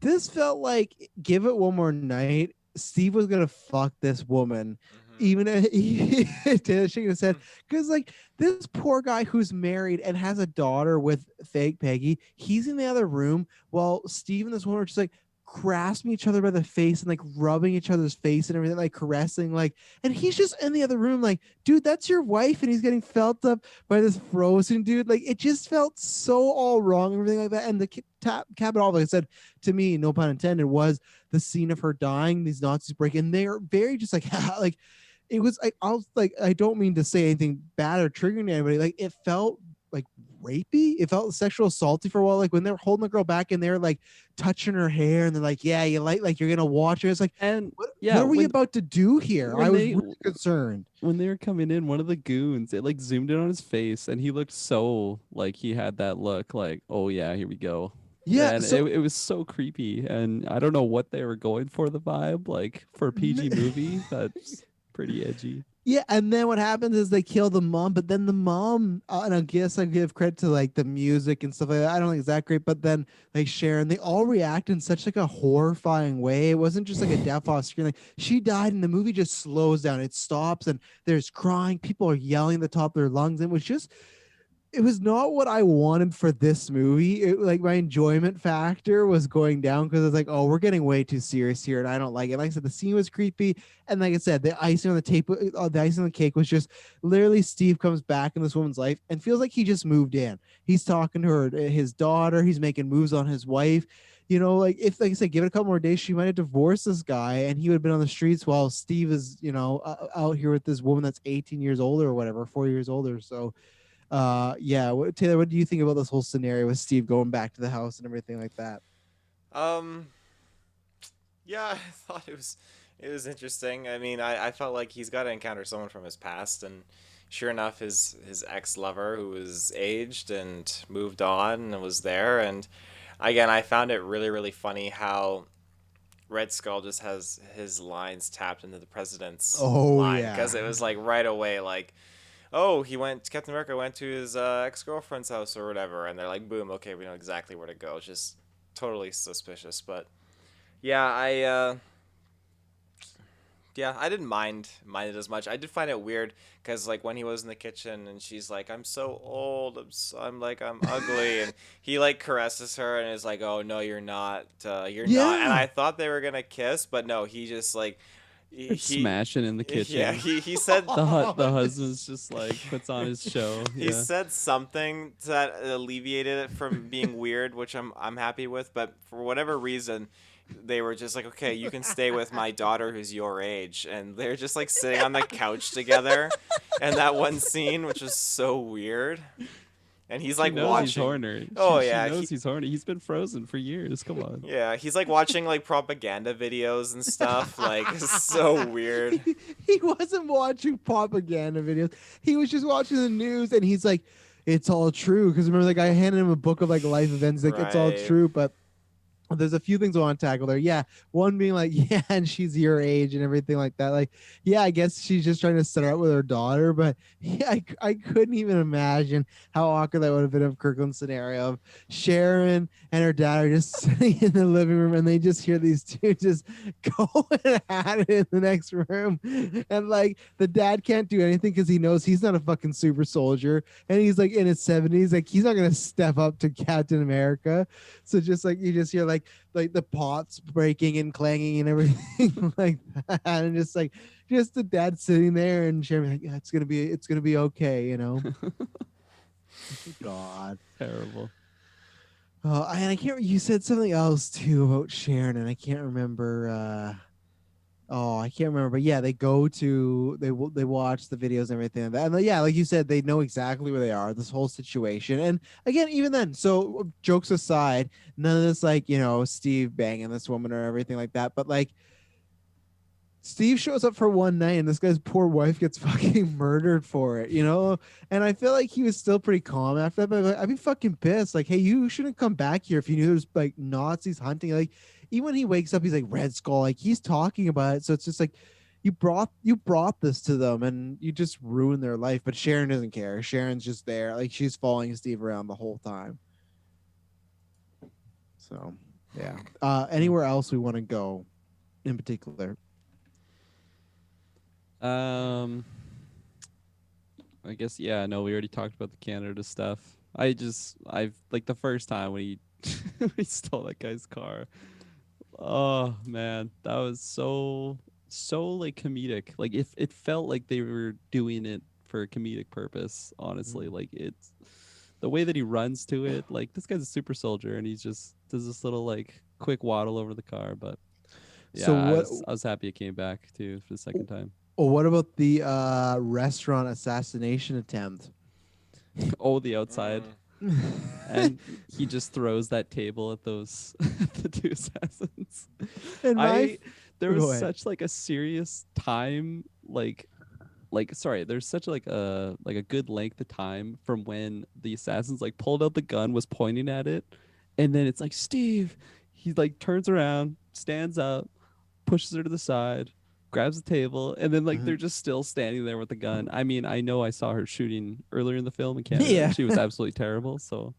This felt like, give it one more night, Steve was gonna fuck this woman, Mm-hmm. even if he did shaking his head, Mm. because like this poor guy who's married and has a daughter with fake Peggy, he's in the other room while Steve and this woman are just like grasping each other by the face and like rubbing each other's face and everything, like caressing, like, and he's just in the other room like, dude, that's your wife, and he's getting felt up by this frozen dude. Like it just felt so all wrong, everything like that. And the cap it all, like I said, to me, no pun intended, was the scene of her dying, these Nazis break, and they're very just like like it was like, I was like, I don't mean to say anything bad or triggering to anybody, like it felt like rapey, it felt sexual assaulty for a while, like when they were holding the girl back and they're like touching her hair and they're like, yeah, you like you're gonna watch her. It's like, And what yeah, are we about to do here? I when was they really concerned. when they were coming in, one of the goons, it like zoomed in on his face, and he looked so like he had that look like, oh yeah, here we go. Yeah, And it, so it was so creepy, and I don't know what they were going for the vibe, like for a PG movie that's pretty edgy. yeah, and then what happens is they kill the mom, but then the mom, and I guess I give credit to like the music and stuff like that. I don't think it's that great, but then like Sharon, they all react in such like a horrifying way. It wasn't just like a death off screen. Like she died, and the movie just slows down. It stops, and there's crying. People are yelling at the top of their lungs. And it was just, it was not what I wanted for this movie. Like my enjoyment factor was going down because it's like, oh, we're getting way too serious here, and I don't like it. Like I said, the scene was creepy, and like I said, the icing on the tape, the icing on the cake was just literally Steve comes back in this woman's life and feels like he just moved in. He's talking to her, his daughter. He's making moves on his wife. Like if, like I said, give it a couple more days, she might have divorced this guy, and he would have been on the streets while Steve is, out here with this woman that's 18 years older or whatever, 4 years older. So yeah, Taylor, what do you think about this whole scenario with Steve going back to the house and everything like that? Um, yeah, I thought it was interesting. I mean, I felt like he's got to encounter someone from his past, and sure enough, his ex lover who was aged and moved on and was there. And again, I found it really really funny how Red Skull just has his lines tapped into the president's Oh line yeah. because it was like right away, like, oh, Captain America went to his ex girlfriend's house or whatever, and they're like, boom, okay, we know exactly where to go. It's just totally suspicious, but yeah, I didn't mind it as much. I did find it weird because like when he was in the kitchen and she's like, "I'm so old. I'm ugly," and he like caresses her and is like, "Oh no, you're not. You're not." And Yeah. I thought they were gonna kiss, but no, he just like It's he smashing in the yeah kitchen. he said The husband's just like puts on his show. he Yeah. said something that alleviated it from being weird, which I'm happy with. But for whatever reason, they were just like, okay, you can stay with my daughter who's your age, and they're just like sitting on the couch together, and that one scene, which was so weird, and he's She like knows he's watching. horny. Oh She yeah, knows he's horny. He's been frozen for years. Come on. yeah, he's like watching like propaganda videos and stuff. Like it's so weird. He wasn't watching propaganda videos. He was just watching the news, and he's like, "It's all true." Because remember, the guy handed him a book of like life events. Like, it's all Right. true, but there's a few things I want to tackle there. Yeah, one being like, yeah, and she's your age and everything like that. Like, yeah, I guess she's just trying to set her up with her daughter, but yeah, I couldn't even imagine how awkward that would have been of Kirkland's scenario of Sharon and her dad are just sitting in the living room and they just hear these two just going at it in the next room, and like the dad can't do anything because he knows he's not a fucking super soldier and he's like in his 70s, like he's not gonna step up to Captain America. So just like you just hear like the pots breaking and clanging and everything like that, and just the dad sitting there and sharing like, yeah, it's gonna be okay, you know. God. Terrible. And I can't. You said something else too about Sharon, and I can't remember. I can't remember. But yeah, they watch the videos and everything like that. And yeah, like you said, they know exactly where they are. This whole situation, and again, even then. So jokes aside, none of this like Steve banging this woman or everything like that. But like Steve shows up for one night and this guy's poor wife gets fucking murdered for it, you know? And I feel like he was still pretty calm after that, but like, I'd be fucking pissed. Like, hey, you shouldn't come back here if you knew there's like Nazis hunting. Like, even when he wakes up, he's like Red Skull, like he's talking about it. So it's just like you brought this to them and you just ruined their life. But Sharon doesn't care. Sharon's just there. Like she's following Steve around the whole time. So yeah. Anywhere else we want to go in particular? I guess yeah. No, we already talked about the Canada stuff. I've like the first time when he when he stole that guy's car. Oh man, that was so like comedic. Like if it felt like they were doing it for a comedic purpose. Honestly, like it's the way that he runs to it. Like this guy's a super soldier, and he just does this little like quick waddle over the car. But yeah, So I was happy it came back too for the second time. Well, what about the restaurant assassination attempt? Oh, the outside. And he just throws that table at those the two assassins. And There Go was ahead. such like a serious time like sorry, there's such like a good length of time from when the assassins like pulled out the gun, was pointing at it, and then it's like Steve. He like turns around, stands up, pushes her to the side, grabs the table, and then like they're just still standing there with the gun. I mean, I know I saw her shooting earlier in the film in Canada. Yeah. And she was absolutely terrible. So,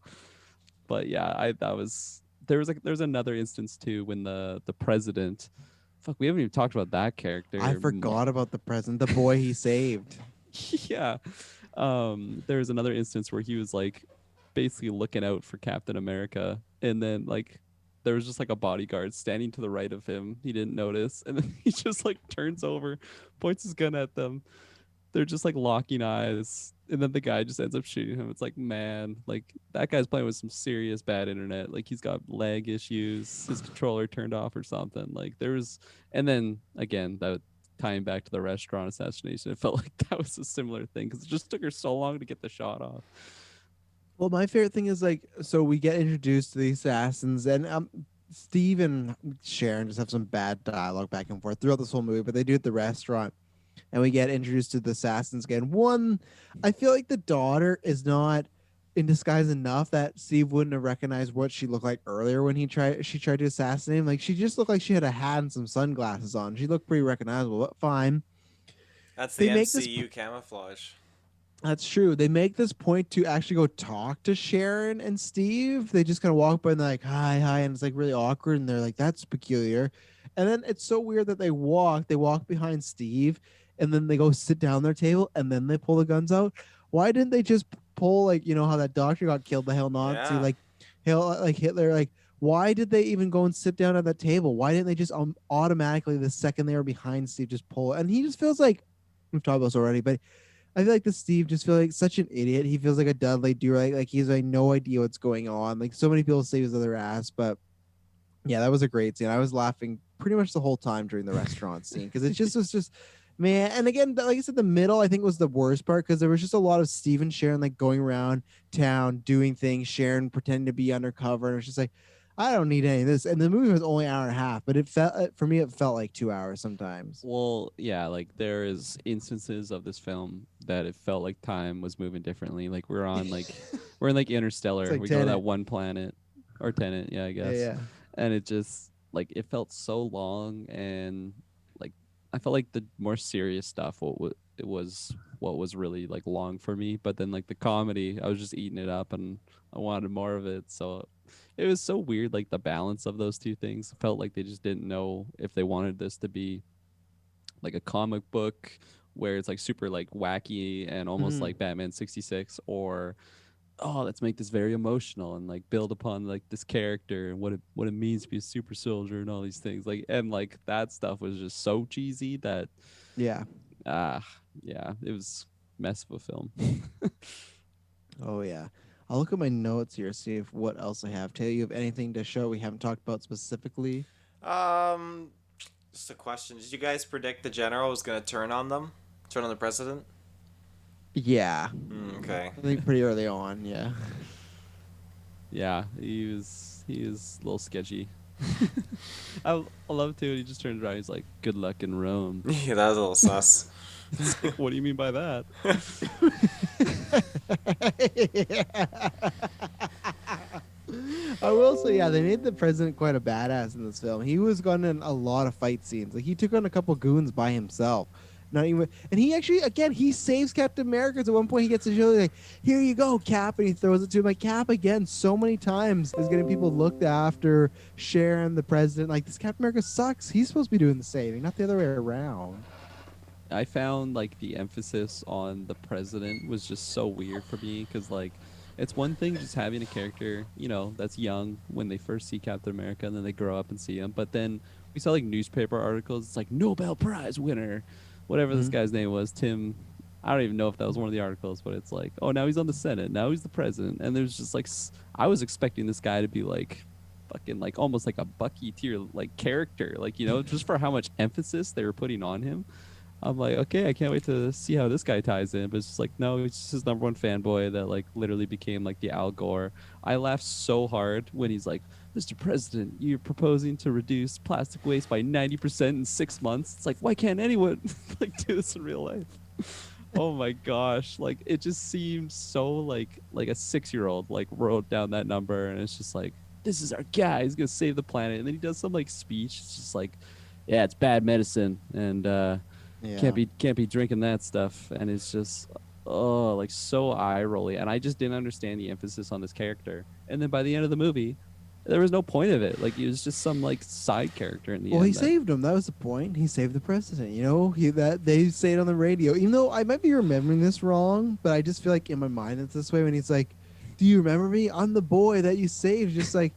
but yeah, there was another instance too when the president. Fuck, we haven't even talked about that character. I forgot about the president, the boy he saved. Yeah. There was another instance where he was like basically looking out for Captain America, and then like there was just like a bodyguard standing to the right of him. He didn't notice, and then he just like turns over, points his gun at them. They're just like locking eyes, and then the guy just ends up shooting him. It's like, man, like that guy's playing with some serious bad internet. Like he's got leg issues, his controller turned off or something. Like there was, and then again that tying back to the restaurant assassination, it felt like that was a similar thing because it just took her so long to get the shot off. Well, my favorite thing is like, so we get introduced to the assassins, and Steve and Sharon just have some bad dialogue back and forth throughout this whole movie, but they do it at the restaurant, and we get introduced to the assassins again. One, I feel like the daughter is not in disguise enough that Steve wouldn't have recognized what she looked like earlier when she tried to assassinate him. Like she just looked like she had a hat and some sunglasses on. She looked pretty recognizable, but fine. That's the They make this MCU camouflage. That's true. They make this point to actually go talk to Sharon and Steve. They just kind of walk by and they're like, hi, hi. And it's like really awkward. And they're like, that's peculiar. And then it's so weird that they walk behind Steve and then they go sit down their table and then they pull the guns out. Why didn't they just pull, like, you know, how that doctor got killed, the Hail Nazi, Yeah. like Hitler? Like, why did they even go and sit down at that table? Why didn't they just automatically, the second they were behind Steve, just pull it? And he just feels like, we've talked about this already, but I feel like the Steve just feels like such an idiot. He feels like a Dudley do like he's like no idea what's going on. Like so many people say his other ass, but yeah, that was a great scene. I was laughing pretty much the whole time during the restaurant scene because it just was just man. And again, like I said, the middle I think was the worst part because there was just a lot of Steve and Sharon like going around town doing things. Sharon pretending to be undercover, and it was just like I don't need any of this. And the movie was only an hour and a half, but it felt for me it felt like 2 hours sometimes. Well, yeah, like there is instances of this film that it felt like time was moving differently. Like we're in like Interstellar. like We go to that Tenet. one planet or Tenet, yeah, I Yeah, guess. yeah. And it just like it felt so long, and like I felt like the more serious stuff it was what was really like long for me. But then like the comedy, I was just eating it up, and I wanted more of it. So it was so weird, like the balance of those two things. It felt like they just didn't know if they wanted this to be like a comic book where it's like super like wacky and almost Mhm. like Batman 66, or oh, let's make this very emotional and like build upon like this character and what it means to be a super soldier and all these things. Like and like that stuff was just so cheesy that Yeah. ah yeah, it was mess of a film. Oh yeah. I'll look at my notes here, see if what else I have. Taylor, you have anything to show we haven't talked about specifically? Um, just a question. Did you guys predict the general was going to turn on them? Turn on the president? Yeah. Okay. I think pretty early on, yeah. Yeah, he was a little sketchy. I love too. He just turns around. He's like, "Good luck in Rome." Yeah, that was a little sus. It's like, what do you mean by that? I will say, yeah, they made the president quite a badass in this film. He was going in a lot of fight scenes. Like he took on a couple goons by himself. Not even, and he actually, again, he saves Captain America. At one point, he gets a show like, "Here you go, Cap," and he throws it to him. Like Cap again, so many times is getting people looked after. Sharon, the president, like this Captain America sucks. He's supposed to be doing the saving, not the other way around. I found like the emphasis on the president was just so weird for me because like it's one thing just having a character, you know, that's young when they first see Captain America and then they grow up and see him. But then we saw like newspaper articles. It's like Nobel Prize winner, whatever this Mhm. guy's name was, Tim. I don't even know if that was one of the articles, but it's like, oh, now he's on the Senate. Now he's the president. And there's just like, I was expecting this guy to be like, fucking like almost like a Bucky tier like character, like you know, just for how much emphasis they were putting on him. I'm like, okay, I can't wait to see how this guy ties in. But it's just like, no, he's just his number one fanboy that like literally became like the Al Gore. I laughed so hard when he's like, Mr. President, you're proposing to reduce plastic waste by 90% in 6 months. It's like, why can't anyone like do this in real life? Oh my gosh. Like it just seems so like a 6-year-old like wrote down that number and it's just like, this is our guy, he's gonna save the planet. And then he does some like speech. It's just like, yeah, it's bad medicine. And Yeah. can't be drinking that stuff, and it's just oh like so eye rolly, and I just didn't understand the emphasis on this character. And then by the end of the movie, there was no point of it. Like he was just some like side character in the Well, he end. That saved him. That was the point. He saved the president. You know, that they say it on the radio. Even though I might be remembering this wrong, but I just feel like in my mind it's this way when he's like, "Do you remember me? I'm the boy that you saved." Just like,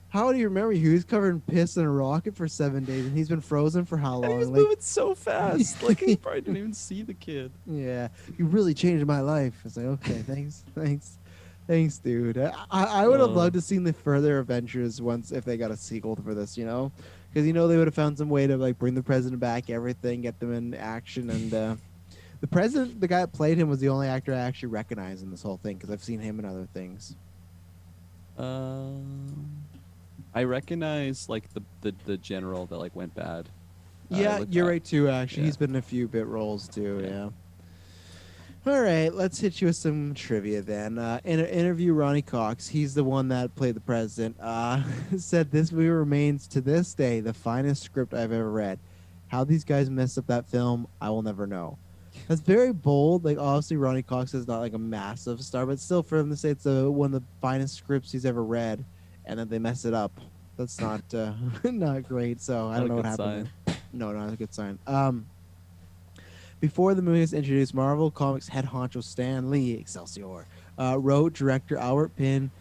how do you remember you? He was covered in piss in a rocket for 7 days, and he's been frozen for how and he was long? Like, moving so fast, like he probably didn't even see the kid. yeah, you really changed my life. It's like, okay, thanks, thanks, thanks, dude. I would have Uh, loved to seen the further adventures once if they got a sequel for this, you know, because you know they would have found some way to like bring the president back, everything, get them in action, and the president, the guy that played him, was the only actor I actually recognize in this whole thing because I've seen him in other things. um, I recognize like the general that like went bad. I Yeah, looked you're at, right too. Actually, yeah. he's been in a few bit roles too. Yeah. Yeah. All right, let's hit you with some trivia then. In an interview, Ronnie Cox, he's the one that played the president, said this movie remains to this day the finest script I've ever read. How these guys messed up that film, I will never know. That's very bold. Like, obviously, Ronnie Cox is not like a massive star, but still, for him to say it's one of the finest scripts he's ever read, and then they mess it up, that's not not great. So I Not don't a know what good happened sign. there. No, not a good sign. Before the movie was introduced, Marvel Comics head honcho Stan Lee, Excelsior, wrote director Albert Pin.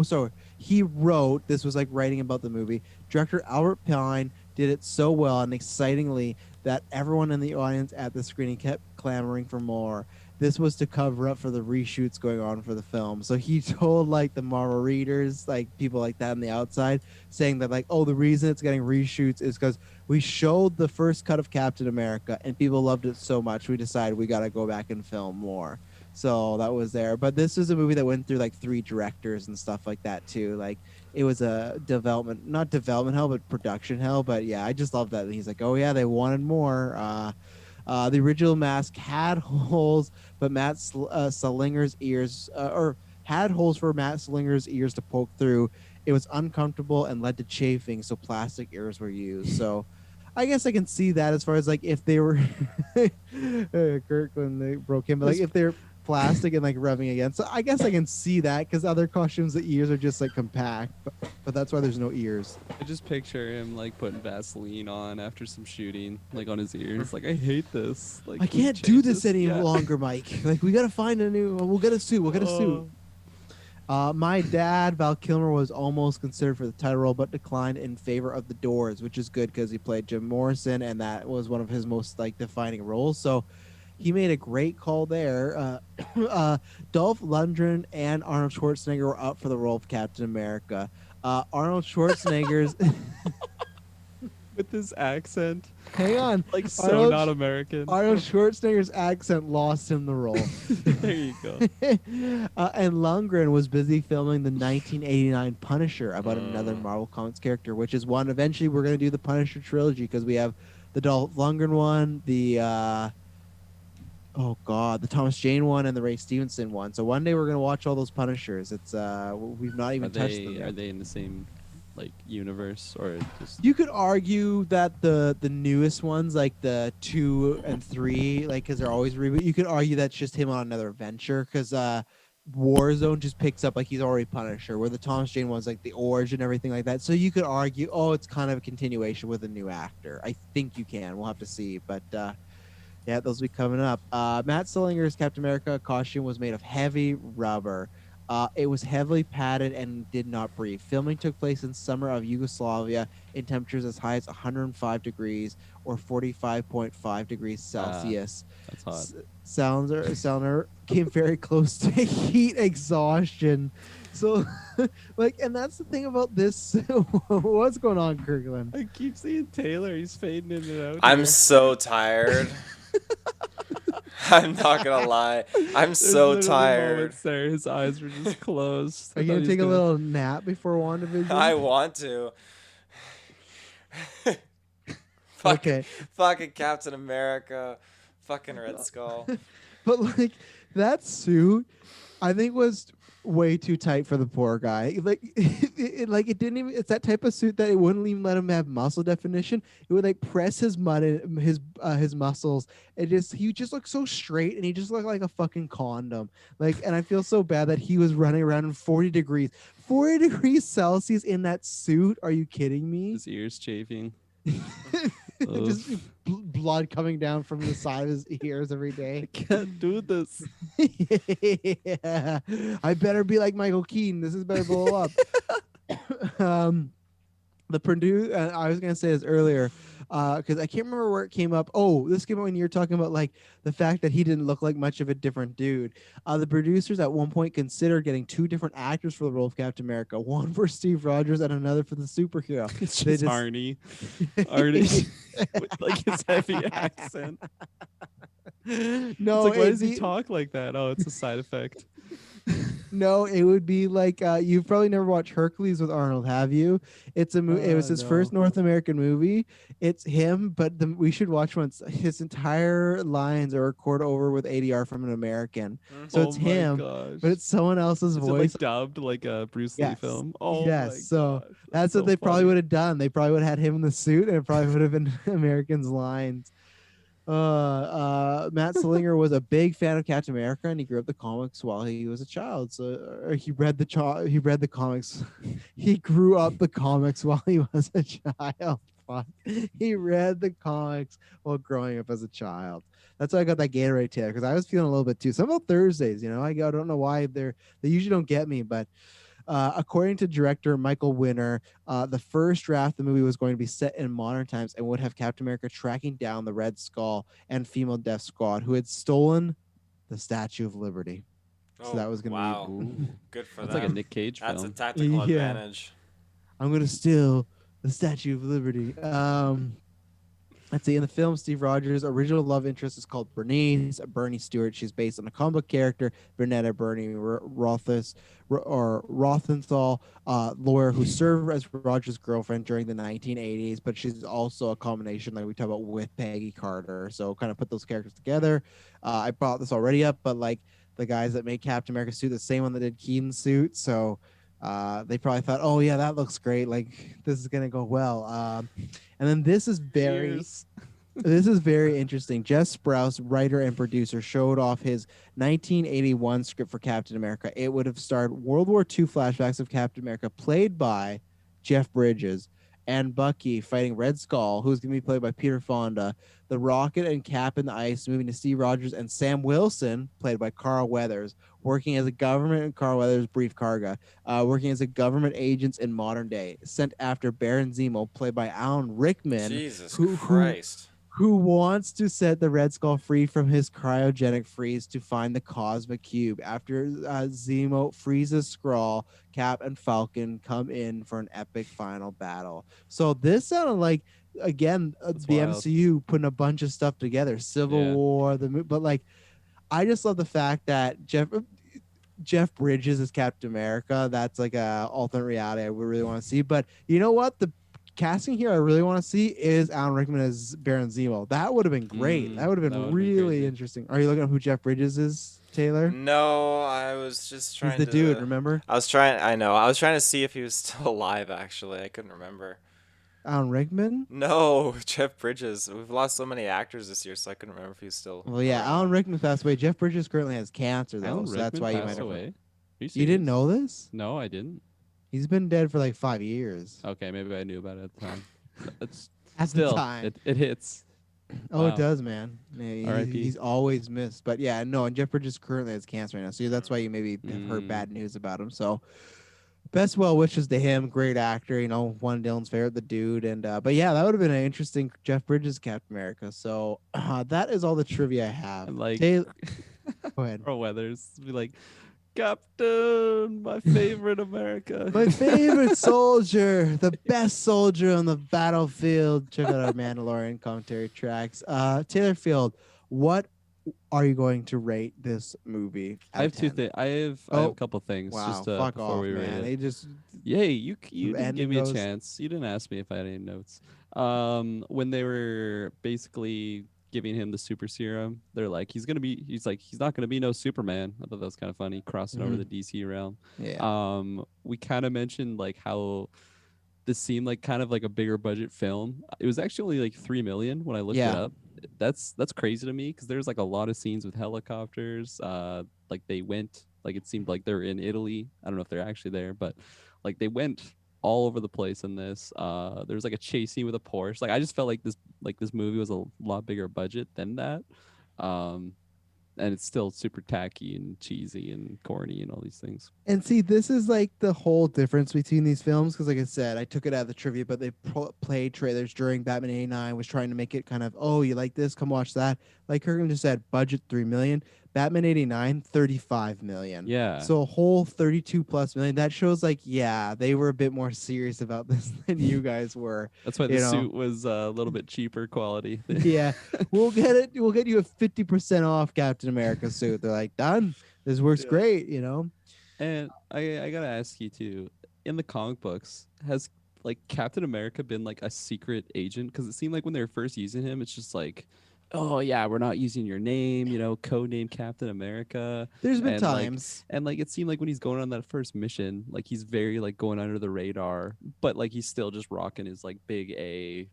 Sorry. He wrote, this was like writing about the movie. Director Albert Pine did it so well and excitingly that everyone in the audience at the screening kept clamoring for more. This was to cover up for the reshoots going on for the film. So he told like the Marvel readers, like people like that on the outside, saying that like, oh, the reason it's getting reshoots is because we showed the first cut of Captain America and people loved it so much we decided we got to go back and film more. So that was there. But this is a movie that went through like 3 directors and stuff like that too. Like it was a not development hell, but production hell. But yeah, I just love that. He's like, oh yeah, they wanted more. The original mask had holes, but Sallinger's ears, or had holes for Matt Slinger's ears to poke through. It was uncomfortable and led to chafing, so plastic ears were used. So I guess I can see that as far as like if they were Kirklin, they broke him, but like if they're plastic and like rubbing against. So I guess I can see that because other costumes, the ears are just like compact, but that's why there's no ears. I just picture him like putting Vaseline on after some shooting, like on his ears. Like, I hate this. Like, I can we can't do change this any Yeah. longer, Mike. Like we gotta find a new. We'll get a suit. We'll get a suit. My dad, Val Kilmer, was almost considered for the title role, but declined in favor of The Doors, which is good because he played Jim Morrison, and that was one of his most like defining roles. So he made a great call there. Dolph Lundgren and Arnold Schwarzenegger were up for the role of Captain America. Arnold Schwarzenegger's With his accent, hang on, like so Arnold, not American. Arnold Schwarzenegger's accent lost him the role. There you go. And Lundgren was busy filming the 1989 Punisher about another Marvel Comics character, which is one. Eventually, we're going to do the Punisher trilogy because we have the Dolph Lundgren one, the the Thomas Jane one, and the Ray Stevenson one. So one day we're going to watch all those Punishers. It's we've not even touched them yet. Are they in the same like universe or just? You could argue that the newest ones, like the 2 and 3, like because they're always reboot. You could argue that's just him on another adventure because Warzone just picks up like he's already Punisher, where the Thomas Jane one's like the origin and everything like that. So you could argue, oh, it's kind of a continuation with a new actor. I think you can. We'll have to see, but yeah, those will be coming up. Matt Sallinger's Captain America costume was made of heavy rubber. It was heavily padded and did not breathe. Filming took place in summer of Yugoslavia in temperatures as high as 105 degrees or 45.5 degrees Celsius. That's hot. Sallinger came very close to heat exhaustion. So, like, and that's the thing about this. What's going on, Kirkland? I keep seeing Taylor. He's fading in and out. I'm here. so tired. I'm not gonna lie. I'm There's so literally tired. moments there, his eyes were just closed. Are you gonna take a little nap before WandaVision? I want to. Fucking, Okay. fucking Captain America, fucking Red Skull. But like that suit, I think was way too tight for the poor guy. Like, it didn't even. It's that type of suit that it wouldn't even let him have muscle definition. It would like press his his muscles. He just looked so straight, and he just looked like a fucking condom. Like, and I feel so bad that he was running around in 40 degrees Celsius in that suit. Are you kidding me? His ears chafing. Just blood coming down from the side of his ears every day. Can't do this. Yeah. I better be like Michael Keaton. This is better blow up. The Purdue, I was gonna say this earlier, because I can't remember where it came up. Oh, this came up when you were talking about like the fact that he didn't look like much of a different dude. The producers at one point considered getting 2 different actors for the role of Captain America, one for Steve Rogers and another for the superhero. It's They just Arnie. Arnie with like his heavy accent. No, It's like, why does he the- talk like that? Oh, it's a side effect. No, it would be like you've probably never watched Hercules with Arnold, have you? It's a movie. It was his first No. North American movie. It's him, but we should watch once. His entire lines are recorded over with ADR from an American, so Oh it's my him, gosh. but it's someone else's Is it like voice. dubbed like a Bruce Lee Yes, film? Oh yes. my So gosh. That's that's what so they probably funny. would have done. They probably would have had him in the suit, and it probably would have been Americans' lines. Matt Sallinger was a big fan of Captain America, and he grew up the comics while he was a child. So he read the comics. He grew up the comics while he was a child. Fuck. He read the comics while growing up as a child. That's why I got that Gatorade tail, because I was feeling a little bit too. Some about Thursdays, I don't know why they usually don't get me, but according to director Michael Winner, the first draft of the movie was going to be set in modern times and would have Captain America tracking down the Red Skull and female Death Squad who had stolen the Statue of Liberty. So Oh that was going to wow, be, Ooh. good for That's like a them. Nick Cage That's a film. tactical yeah, advantage. I'm going to steal the Statue of Liberty. Let's see. In the film, Steve Rogers' original love interest is called Bernice, Bernie Stewart. She's based on a comic book character, Bernetta Bernie Rothenthal, lawyer who served as Rogers' girlfriend during the 1980s, but she's also a combination, like we talk about, with Peggy Carter. So kind of put those characters together. I brought this already up, but like the guys that made Captain America suit, the same one that did Keaton's suit. So they probably thought, oh yeah, that looks great. Like this is gonna go well. And then Ears. this is very interesting. Jeff Sprouse, writer and producer, showed off his 1981 script for Captain America. It would have starred World War II flashbacks of Captain America, played by Jeff Bridges, and Bucky fighting Red Skull, who's going to be played by Peter Fonda, the Rocket and Cap in the Ice, moving to Steve Rogers, and Sam Wilson, played by Carl Weathers, working as a government, and Carl Weathers, brief Karga, working as a government agents in modern day, sent after Baron Zemo, played by Alan Rickman, Jesus who Christ. who wants to set the Red Skull free from his cryogenic freeze to find the cosmic cube. After Zemo freezes Skrull, Cap and Falcon come in for an epic final battle. So this sounded like, again, That's the wild. MCU putting a bunch of stuff together. Civil Yeah. War, but like, I just love the fact that Jeff Bridges is Captain America. That's like a alternate reality I would really want to see. But you know what? The casting here I really want to see is Alan Rickman as Baron Zemo. That would have been great. That would have That been would've been really crazy. interesting. Are you looking up who Jeff Bridges is, Taylor? No, I was just He's trying the dude, to. remember? I know. I was trying to see if he was still alive, actually. I couldn't remember. Alan Rickman? No, Jeff Bridges. We've lost so many actors this year, so I couldn't remember if he was still Well, yeah, Alan around. Rickman passed away. Jeff Bridges currently has cancer, though, Alan so that's Rickman why you might passed have. away. Are you You didn't serious? know this? No, I didn't. He's been dead for like 5 years. Okay, maybe I knew about it at the time. It's At the still time. it hits. Oh, it Wow. does, man. Yeah, R.I.P.. he's always missed. But yeah, no, and Jeff Bridges currently has cancer right now. So that's why you maybe have heard Mm. bad news about him. So best well wishes to him. Great actor, one of Dylan's favorite, the dude. And but yeah, that would have been an interesting Jeff Bridges Captain America. So that is all the trivia I have. And like Go ahead. Carl Weathers be like, Captain, my favorite America. My favorite soldier, the best soldier on the battlefield. Check out our Mandalorian commentary tracks. Taylor Field, what are you going to rate this movie? I have two 10? things. I have Oh, a couple things Wow, just fuck before off, we rate man. it. They just Yay, you didn't ending give me a goes- chance. You didn't ask me if I had any notes. When they were basically giving him the super serum, they're like, he's not gonna be no Superman. I thought that was kind of funny, crossing over Mhm. the DC realm. yeah. We kind of mentioned like how this seemed like kind of like a bigger budget film. It was actually like 3 million when I looked it Yeah. up. That's crazy to me because there's like a lot of scenes with helicopters. Like they went, like it seemed like they're in Italy. I don't know if they're actually there, but like they went all over the place in this. There's like a chase scene with a Porsche. Like I just felt like this movie was a lot bigger budget than that. And it's still super tacky and cheesy and corny and all these things. And see, this is like the whole difference between these films. Because, like I said, I took it out of the trivia, but they played trailers during Batman '89, was trying to make it kind of, oh, you like this? Come watch that. Like Kirklin just said, budget 3 million. Batman '89, 35 million. Yeah. So a whole 32 plus million. That shows, like, yeah, they were a bit more serious about this than you guys were. That's why the you know. suit was a little bit cheaper quality. Yeah, we'll get you a 50% off Captain America suit. They're like, done. This works Yeah. great, And I gotta ask you too, in the comic books, has like Captain America been like a secret agent? Because it seemed like when they were first using him, it's just like, oh yeah, we're not using your name, code name Captain America, There's been and like times. and like it seemed like when he's going on that first mission, like he's very like going under the radar, but like he's still just rocking his like big A,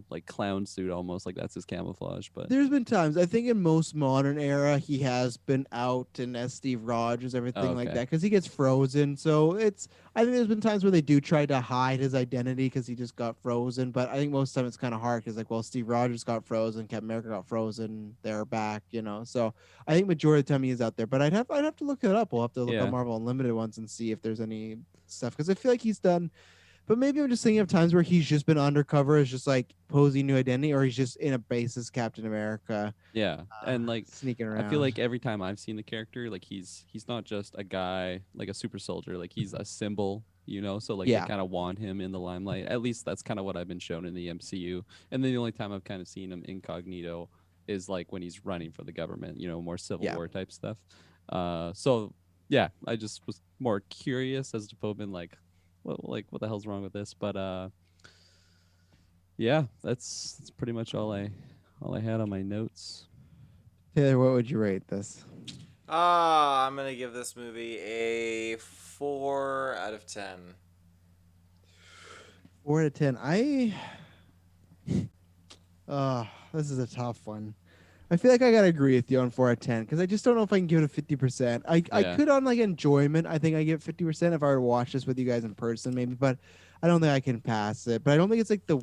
like clown suit almost like that's his camouflage. But There's been times. I think in most modern era, he has been out and as Steve Rogers, oh, everything like okay, that, because he gets frozen. So it's. I think there's been times where they do try to hide his identity because he just got frozen. But I think most of the time it's kind of hard because, like, well, Steve Rogers got frozen, Captain America got frozen, they're back. So I think majority of the time he is out there. But I'd have to look it up. We'll have to look on yeah, Marvel Unlimited ones and see if there's any stuff because I feel like he's done. But maybe I'm just thinking of times where he's just been undercover as just like posing new identity, or he's just in a base as Captain America, yeah, and like sneaking I feel around. like every time I've seen the character, like he's not just a guy, like a super soldier, like he's a symbol, So like they Yeah, kind of want him in the limelight. At least that's kind of what I've been shown in the MCU. And then the only time I've kind of seen him incognito is like when he's running for the government, more Civil yeah. War type stuff. So yeah, I just was more curious as to been what the hell's wrong with this? But yeah, that's pretty much all I had on my notes. Taylor, what would you rate this? I'm gonna give this movie a 4 out of 10. 4 out of 10. This is a tough one. I feel like I gotta agree with you on 4 out of 10 because I just don't know if I can give it a 50%. I Yeah. could on like enjoyment. I think I give 50% if I were to watch this with you guys in person, maybe. But I don't think I can pass it. But I don't think it's like the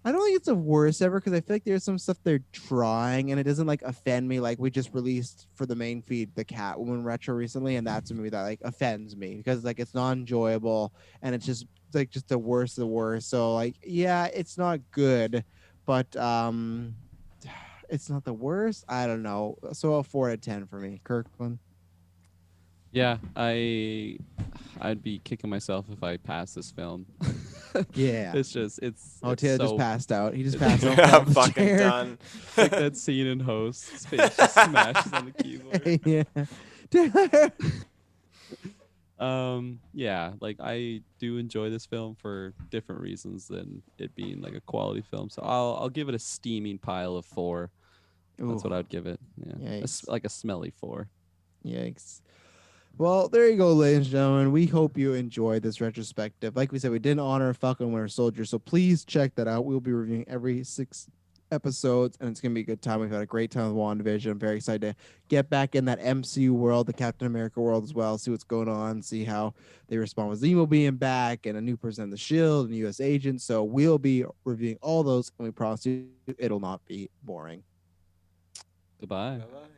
I don't think it's the worst ever because I feel like there's some stuff they're trying and it doesn't like offend me. Like we just released for the main feed the Catwoman retro recently, and that's a movie that like offends me because like it's not enjoyable and it's just like just the worst of the worst. So like yeah, it's not good, but it's not the worst. I don't know. So a 4 out of 10 for me, Kirkland. Yeah, I'd be kicking myself if I passed this film. Yeah. It's just Oh, it's Taylor just so passed out. He just it's, passed out, fell I'm off the fucking chair. done. it's like that scene in Host. His face just smashes on the keyboard. Yeah. Taylor. Yeah, like I do enjoy this film for different reasons than it being like a quality film. So I'll give it a steaming pile of 4. That's Ooh, what I'd give it. Yeah. yikes. Like a smelly 4. Yikes. Well, there you go, ladies and gentlemen. We hope you enjoyed this retrospective. Like we said, we didn't honor Falcon Winter Soldier, so please check that out. We'll be reviewing every 6 episodes, and it's going to be a good time. We've had a great time with WandaVision. I'm very excited to get back in that MCU world, the Captain America world as well, see what's going on, see how they respond with Zemo being back and a new person in the S.H.I.E.L.D. and U.S. agent. So we'll be reviewing all those, and we promise you it'll not be boring. Goodbye. Bye bye.